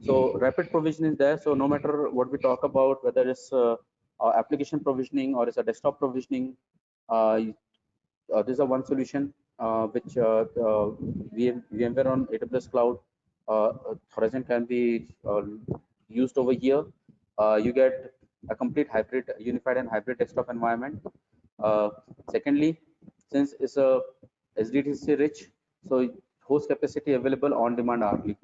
So rapid provision is there. So no matter what we talk about, whether it's application provisioning or it's a desktop provisioning, this is a one solution which VMware on AWS Cloud Horizon can be used over here. You get a complete hybrid, unified and hybrid desktop environment. Secondly, since it's a SDDC rich, so host capacity available on demand hourly.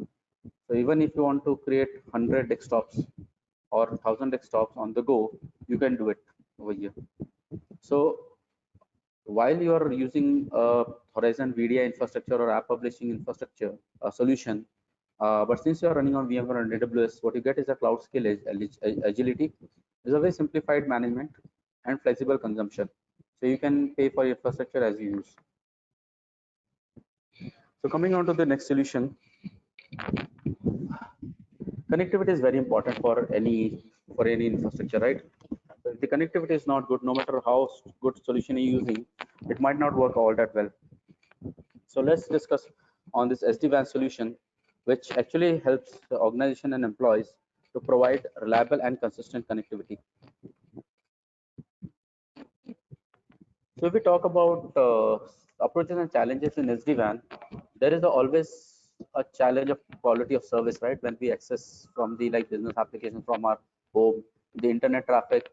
So even if you want to create 100 desktops or 1000 desktops on the go, you can do it over here. So while you are using Horizon VDI infrastructure or app publishing infrastructure solution, but since you are running on VMware and AWS, what you get is a cloud scale agility. It's a very simplified management and flexible consumption. So you can pay for your infrastructure as you use. So coming on to the next solution, connectivity is very important for any infrastructure, right? If the connectivity is not good, no matter how good solution you're using, it might not work all that well. So let's discuss on this SD-WAN solution, which actually helps the organization and employees to provide reliable and consistent connectivity. So if we talk about approaches and challenges in SD-WAN, there is always a challenge of quality of service, right? When we access from the business applications from our home, the internet traffic,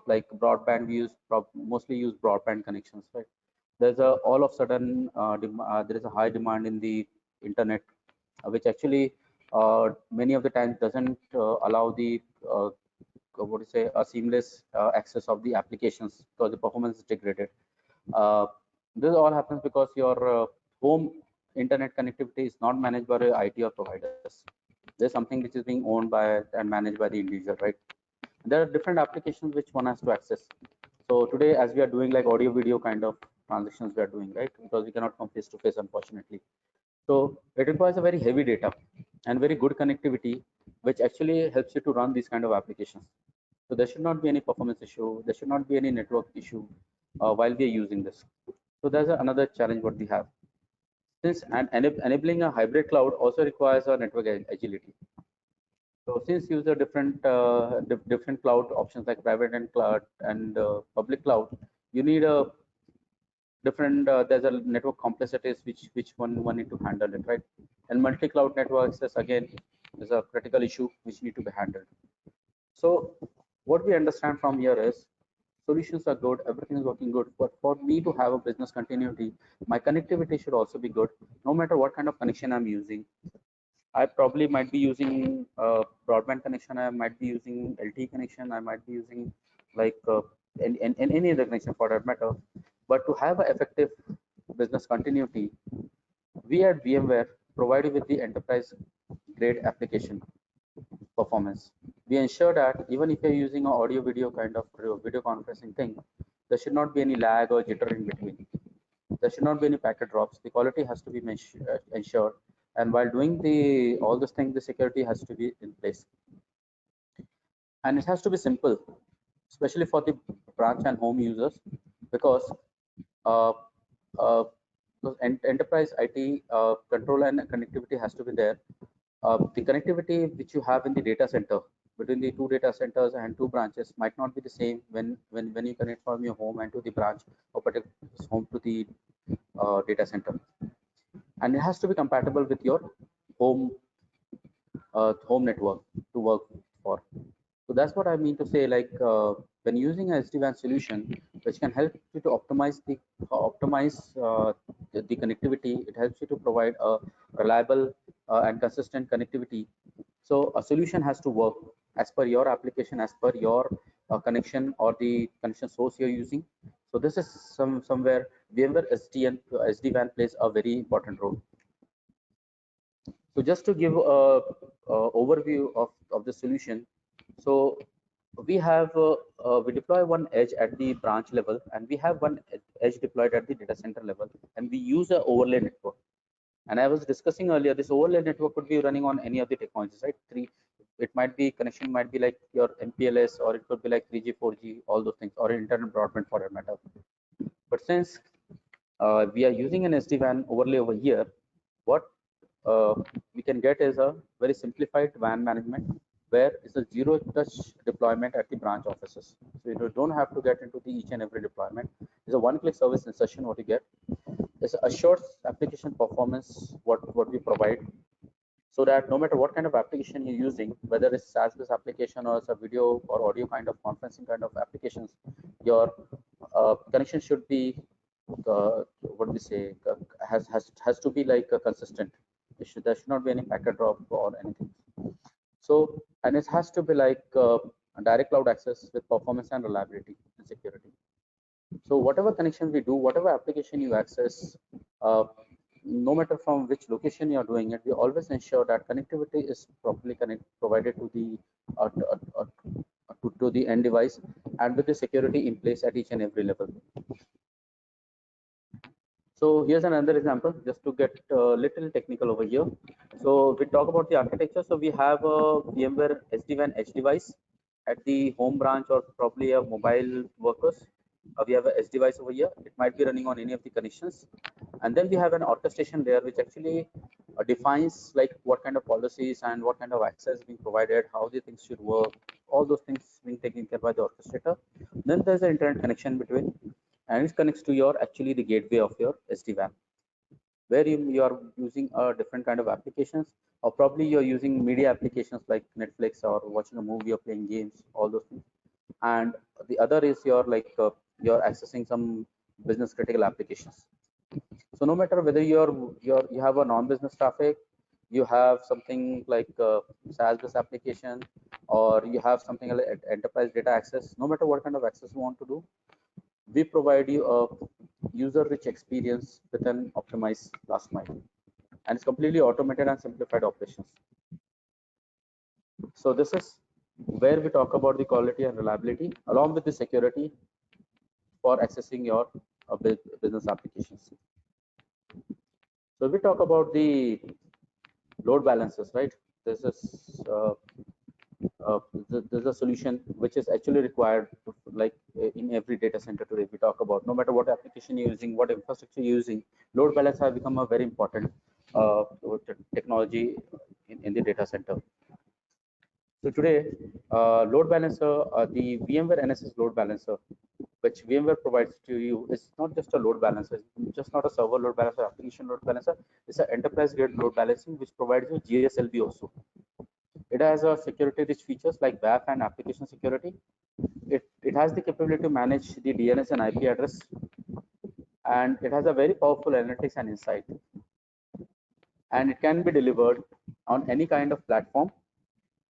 like broadband, we mostly use broadband connections, right? There's a all of a sudden there is a high demand in the internet, which actually many of the times doesn't allow the what to say a seamless access of the applications because the performance is degraded. Uh, this all happens because your home internet connectivity is not managed by IT or providers. There's something which is being owned by and managed by the individual, right? There are different applications which one has to access. So today, as we are doing like audio video kind of transactions, we are doing, right? Because we cannot come face to face, unfortunately. So it requires a very heavy data and very good connectivity, which actually helps you to run these kind of applications. So there should not be any performance issue. There should not be any network issue while we are using this. So there's another challenge what we have. Since enabling a hybrid cloud also requires a network agility. So since use a different cloud options like private and cloud and public cloud, you need a different there's a network complexities which one need to handle it, right? And multi-cloud network access again is a critical issue which need to be handled. So what we understand from here is solutions are good, everything is working good, but for me to have a business continuity, my connectivity should also be good, no matter what kind of connection I'm using. I probably might be using broadband connection, I might be using LTE connection, I might be using like in any other connection for that matter. But to have an effective business continuity, we at VMware provide you with the enterprise grade application performance. We ensure that even if you're using an audio video kind of video conferencing thing, there should not be any lag or jitter in between. There should not be any packet drops. The quality has to be ensured, and while doing the all these things, the security has to be in place, and it has to be simple, especially for the branch and home users, because uh, uh, enterprise IT control and connectivity has to be there. The connectivity which you have in the data center between the two data centers and two branches might not be the same when you connect from your home and to the branch or particular home to the data center, and it has to be compatible with your home home network to work for. So that's what I mean to say. Like when using a SD-WAN solution, which can help you to optimize the connectivity, it helps you to provide a reliable and consistent connectivity. So a solution has to work as per your application, as per your connection or the connection source you're using. So this is somewhere VMware SD-WAN plays a very important role. So just to give a overview of the solution, so we deploy one edge at the branch level, and we have one edge deployed at the data center level, and we use a overlay network. And I was discussing earlier, this overlay network could be running on any of the technologies, right? it might be connection might be like your MPLS, or it could be like 3G, 4G, all those things, or internet broadband for that matter. But since we are using an SD-WAN overlay over here, what we can get is a very simplified WAN management, where it's a zero touch deployment at the branch offices. So you don't have to get into the each and every deployment. It's a one-click service insertion what you get. It's assured application performance what we provide, so that no matter what kind of application you're using, whether it's SaaS-based application or it's a video or audio kind of conferencing kind of applications, your connection should be what we say has to be like consistent. There should not be any packet drop or anything. So, and it has to be like a direct cloud access with performance and reliability and security. So whatever connection we do, whatever application you access, no matter from which location you are doing it, we always ensure that connectivity is properly provided to the to the end device, and with the security in place at each and every level. So here's another example, just to get a little technical over here. So we talk about the architecture. So we have a VMware SD-WAN edge device at the home branch, or probably a mobile workers. We have a edge device over here. It might be running on any of the connections. And then we have an orchestration layer, which actually defines like what kind of policies and what kind of access being provided, how the things should work, all those things being taken care by the orchestrator. Then there's an internet connection between, and it connects to your actually the gateway of your SD-WAN, where you are using a different kind of applications, or probably you're using media applications like Netflix, or watching a movie or playing games, all those things. And the other is your like you're accessing some business critical applications. So no matter whether you have a non-business traffic, you have something like SaaS-based application, or you have something like enterprise data access, no matter what kind of access you want to do, we provide you a user-rich experience with an optimized last mile, and it's completely automated and simplified operations. So this is where we talk about the quality and reliability along with the security for accessing your business applications. So we talk about the load balancers, right? This is there's a solution which is actually required like in every data center today. We talk about no matter what application you're using, what infrastructure you're using, load balancer have become a very important technology in the data center. So today, load balancer, the VMware NSS load balancer, which VMware provides to you, is not just a load balancer, it's just not a server load balancer, application load balancer. It's an enterprise grade load balancing which provides you GSLB also. It has a security rich features like WAF and application security. It has the capability to manage the DNS and IP address, and it has a very powerful analytics and insight. And it can be delivered on any kind of platform,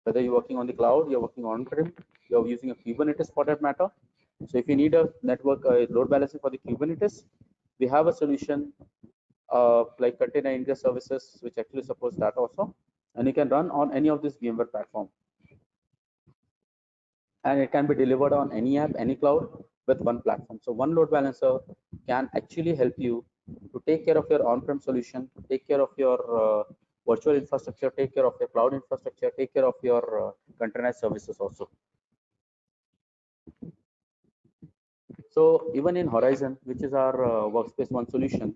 whether you're working on the cloud, you're working on-prem, you're using a Kubernetes for that matter. So if you need a network load balancing for the Kubernetes, we have a solution like Container Ingress Services, which actually supports that also. And you can run on any of this VMware platform. And it can be delivered on any app, any cloud with one platform. So one load balancer can actually help you to take care of your on-prem solution, take care of your virtual infrastructure, take care of your cloud infrastructure, take care of your containerized services also. So even in Horizon, which is our workspace one solution,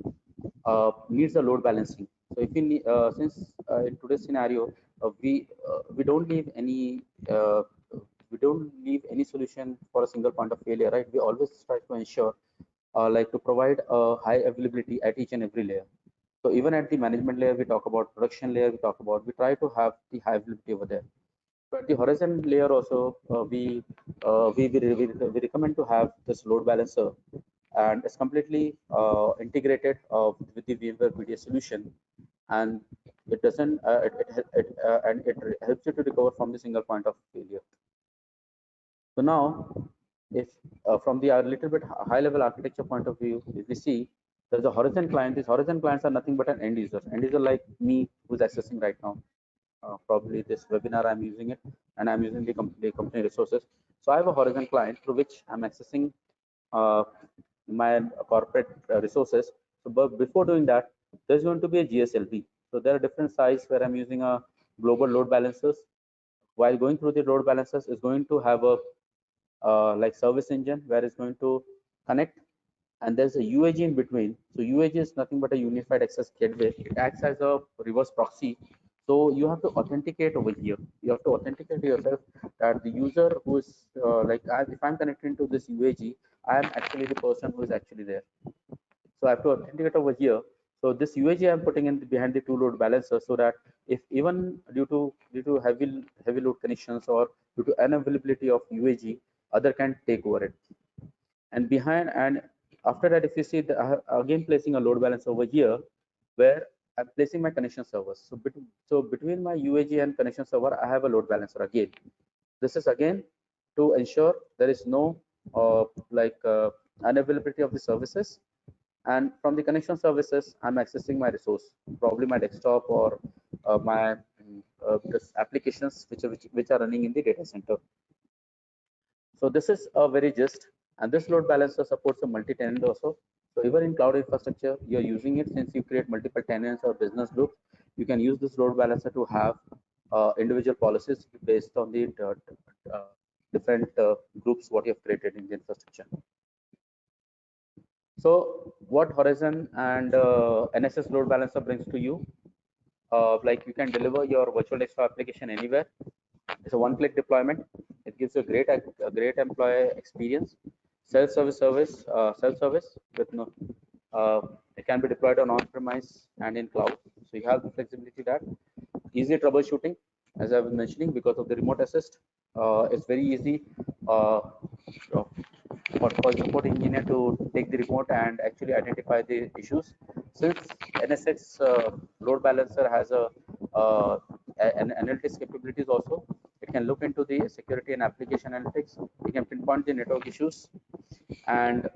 needs a load balancing. So if we since in today's scenario, we don't leave any solution for a single point of failure, right? We always try to ensure like to provide a high availability at each and every layer. So even at the management layer, we talk about production layer, we try to have the high availability over there. But the horizon layer also, we recommend to have this load balancer, and it's completely integrated with the VMware PDS solution, and it doesn't and it helps you to recover from the single point of failure. So now, if from the little bit high level architecture point of view, if we see there's a horizon client, these horizon clients are nothing but an end user like me who's accessing right now. Probably this webinar I'm using it, and I'm using the company resources. So I have a horizon client through which I'm accessing my corporate resources. So but before doing that, there's going to be a GSLB. So there are different sizes where I'm using a global load balancers, while going through the load balancers, is going to have a like service engine where it's going to connect, and there's a UAG in between. So UAG is nothing but a unified access gateway. It acts as a reverse proxy. So you have to authenticate over here. You have to authenticate yourself that the user who is if I'm connecting to this UAG, I am actually the person who is actually there. So I have to authenticate over here. So this UAG I'm putting in behind the two load balancer, so that if even due to heavy load connections or due to unavailability of UAG, other can take over it. And behind, and after that, if you see again placing a load balancer over here, where I'm placing my connection servers. So between my UAG and connection server, I have a load balancer again. This is again to ensure there is no unavailability of the services. And from the connection services, I'm accessing my resource, probably my desktop or my this applications which are running in the data center. So this is a very gist, and this load balancer supports a multi-tenant also. So even in cloud infrastructure, you're using it since you create multiple tenants or business groups. You can use this load balancer to have individual policies based on the different groups what you have created in the infrastructure. So what Horizon and NSS load balancer brings to you, like you can deliver your virtual desktop application anywhere. It's a one-click deployment. It gives you a great employee experience. Self-service with no, it can be deployed on on-premise and in cloud. So you have the flexibility that easy troubleshooting, as I was mentioning, because of the remote assist. It's very easy for support engineer to take the remote and actually identify the issues. Since NSX load balancer has an analytics capabilities also, it can look into the security and application analytics. It can pinpoint the network issues, and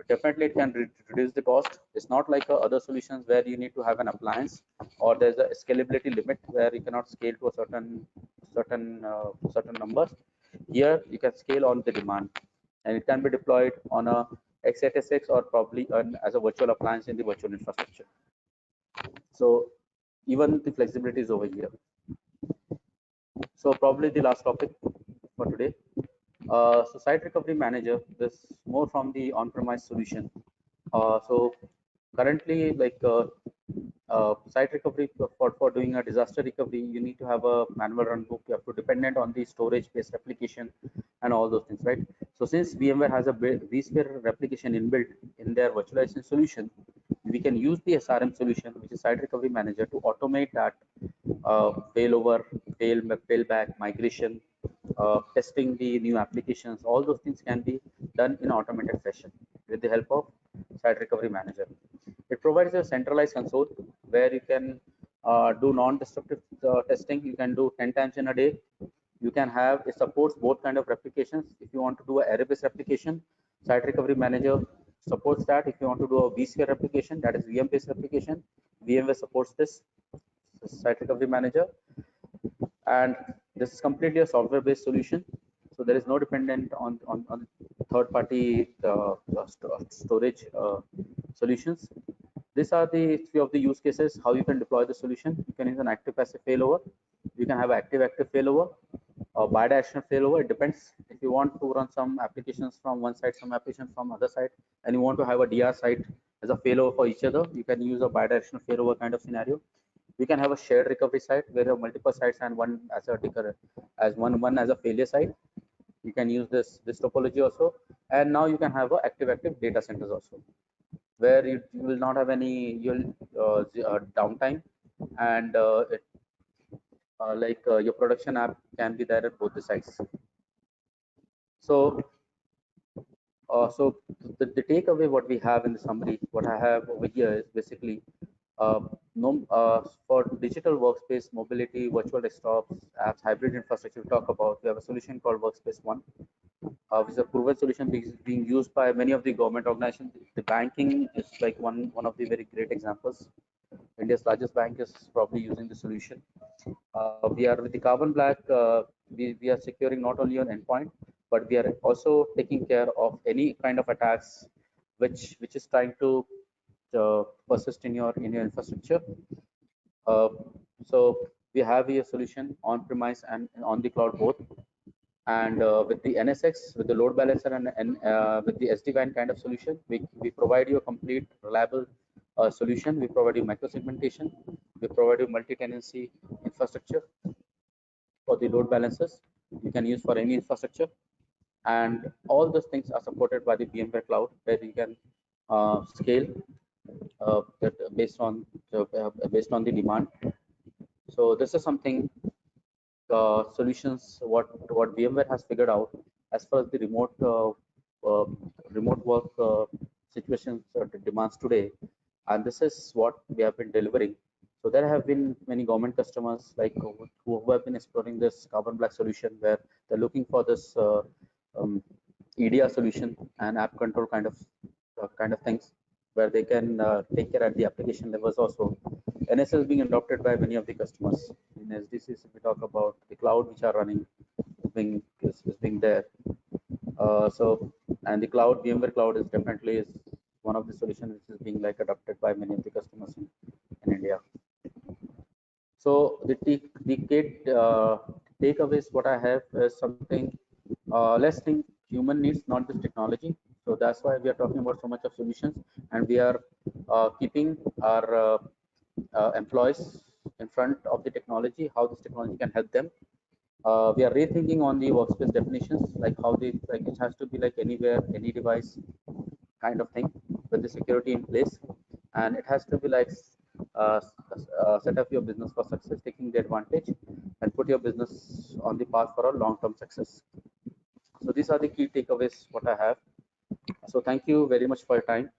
definitely it can reduce the cost. It's not like other solutions where you need to have an appliance or there's a scalability limit where you cannot scale to a certain numbers. Here you can scale on the demand, and it can be deployed on a x86 or probably as a virtual appliance in the virtual infrastructure. So even the flexibility is over here. So probably the last topic for today. So site recovery manager, this more from the on-premise solution. So currently, site recovery for doing a disaster recovery, you need to have a manual run book. You have to dependent on the storage-based replication and all those things, right? So since VMware has a vSphere replication inbuilt in their virtualization solution, we can use the SRM solution, which is site recovery manager, to automate that failover, failback, migration, testing the new applications. All those things can be done in automated fashion with the help of site recovery manager. It provides a centralized console where you can do non-destructive testing. You can do 10 times in a day. You can have, it supports both kind of replications. If you want to do a array-based replication, site recovery manager supports that. If you want to do a vSphere replication, that is VM-based replication, VMware supports this site recovery manager. And this is completely a software-based solution. So there is no dependent on third-party storage solutions. These are the few of the use cases how you can deploy the solution. You can use an active passive failover. You can have active failover or bidirectional failover. It depends. If you want to run some applications from one side, some applications from other side, and you want to have a DR site as a failover for each other, you can use a bidirectional failover kind of scenario. We can have a shared recovery site where there are multiple sites and one as a one as a failure site. You can use this topology also, and now you can have a active data centers also, where you will not have any downtime, and your production app can be there at both the sites. So so the takeaway what we have in the summary, what I have over here is basically no, for digital workspace, mobility, virtual desktops, apps, hybrid infrastructure we talk about, we have a solution called Workspace ONE, which is a proven solution being used by many of the government organizations. The banking is like one of the very great examples. India's largest bank is probably using the solution. We are with the Carbon Black, we are securing not only an endpoint, but we are also taking care of any kind of attacks which is trying to persist in your infrastructure. So we have a solution on premise and on the cloud both. And with the NSX, with the load balancer and with the SD-WAN kind of solution, we provide you a complete reliable solution. We provide you micro-segmentation. We provide you multi-tenancy infrastructure for the load balancers. You can use for any infrastructure. And all those things are supported by the VMware Cloud, where you can scale based on the demand. So this is something solutions what VMware has figured out as far as the remote work situations demands today, and this is what we have been delivering. So there have been many government customers like who have been exploring this carbon black solution, where they're looking for this EDR solution and app control kind of things, where they can take care at the application levels also. NSS is being adopted by many of the customers. In SDCs, if we talk about the cloud which are running, is being there. And the cloud, VMware Cloud is definitely is one of the solutions which is being like adopted by many of the customers in India. So the takeaways what I have is something, let's think human needs, not this technology. So that's why we are talking about so much of solutions, and we are keeping our employees in front of the technology, how this technology can help them. We are rethinking on the workspace definitions, like how it has to be like anywhere, any device kind of thing with the security in place, and it has to be like uh, set up your business for success, taking the advantage and put your business on the path for a long-term success. So these are the key takeaways what I have. So thank you very much for your time.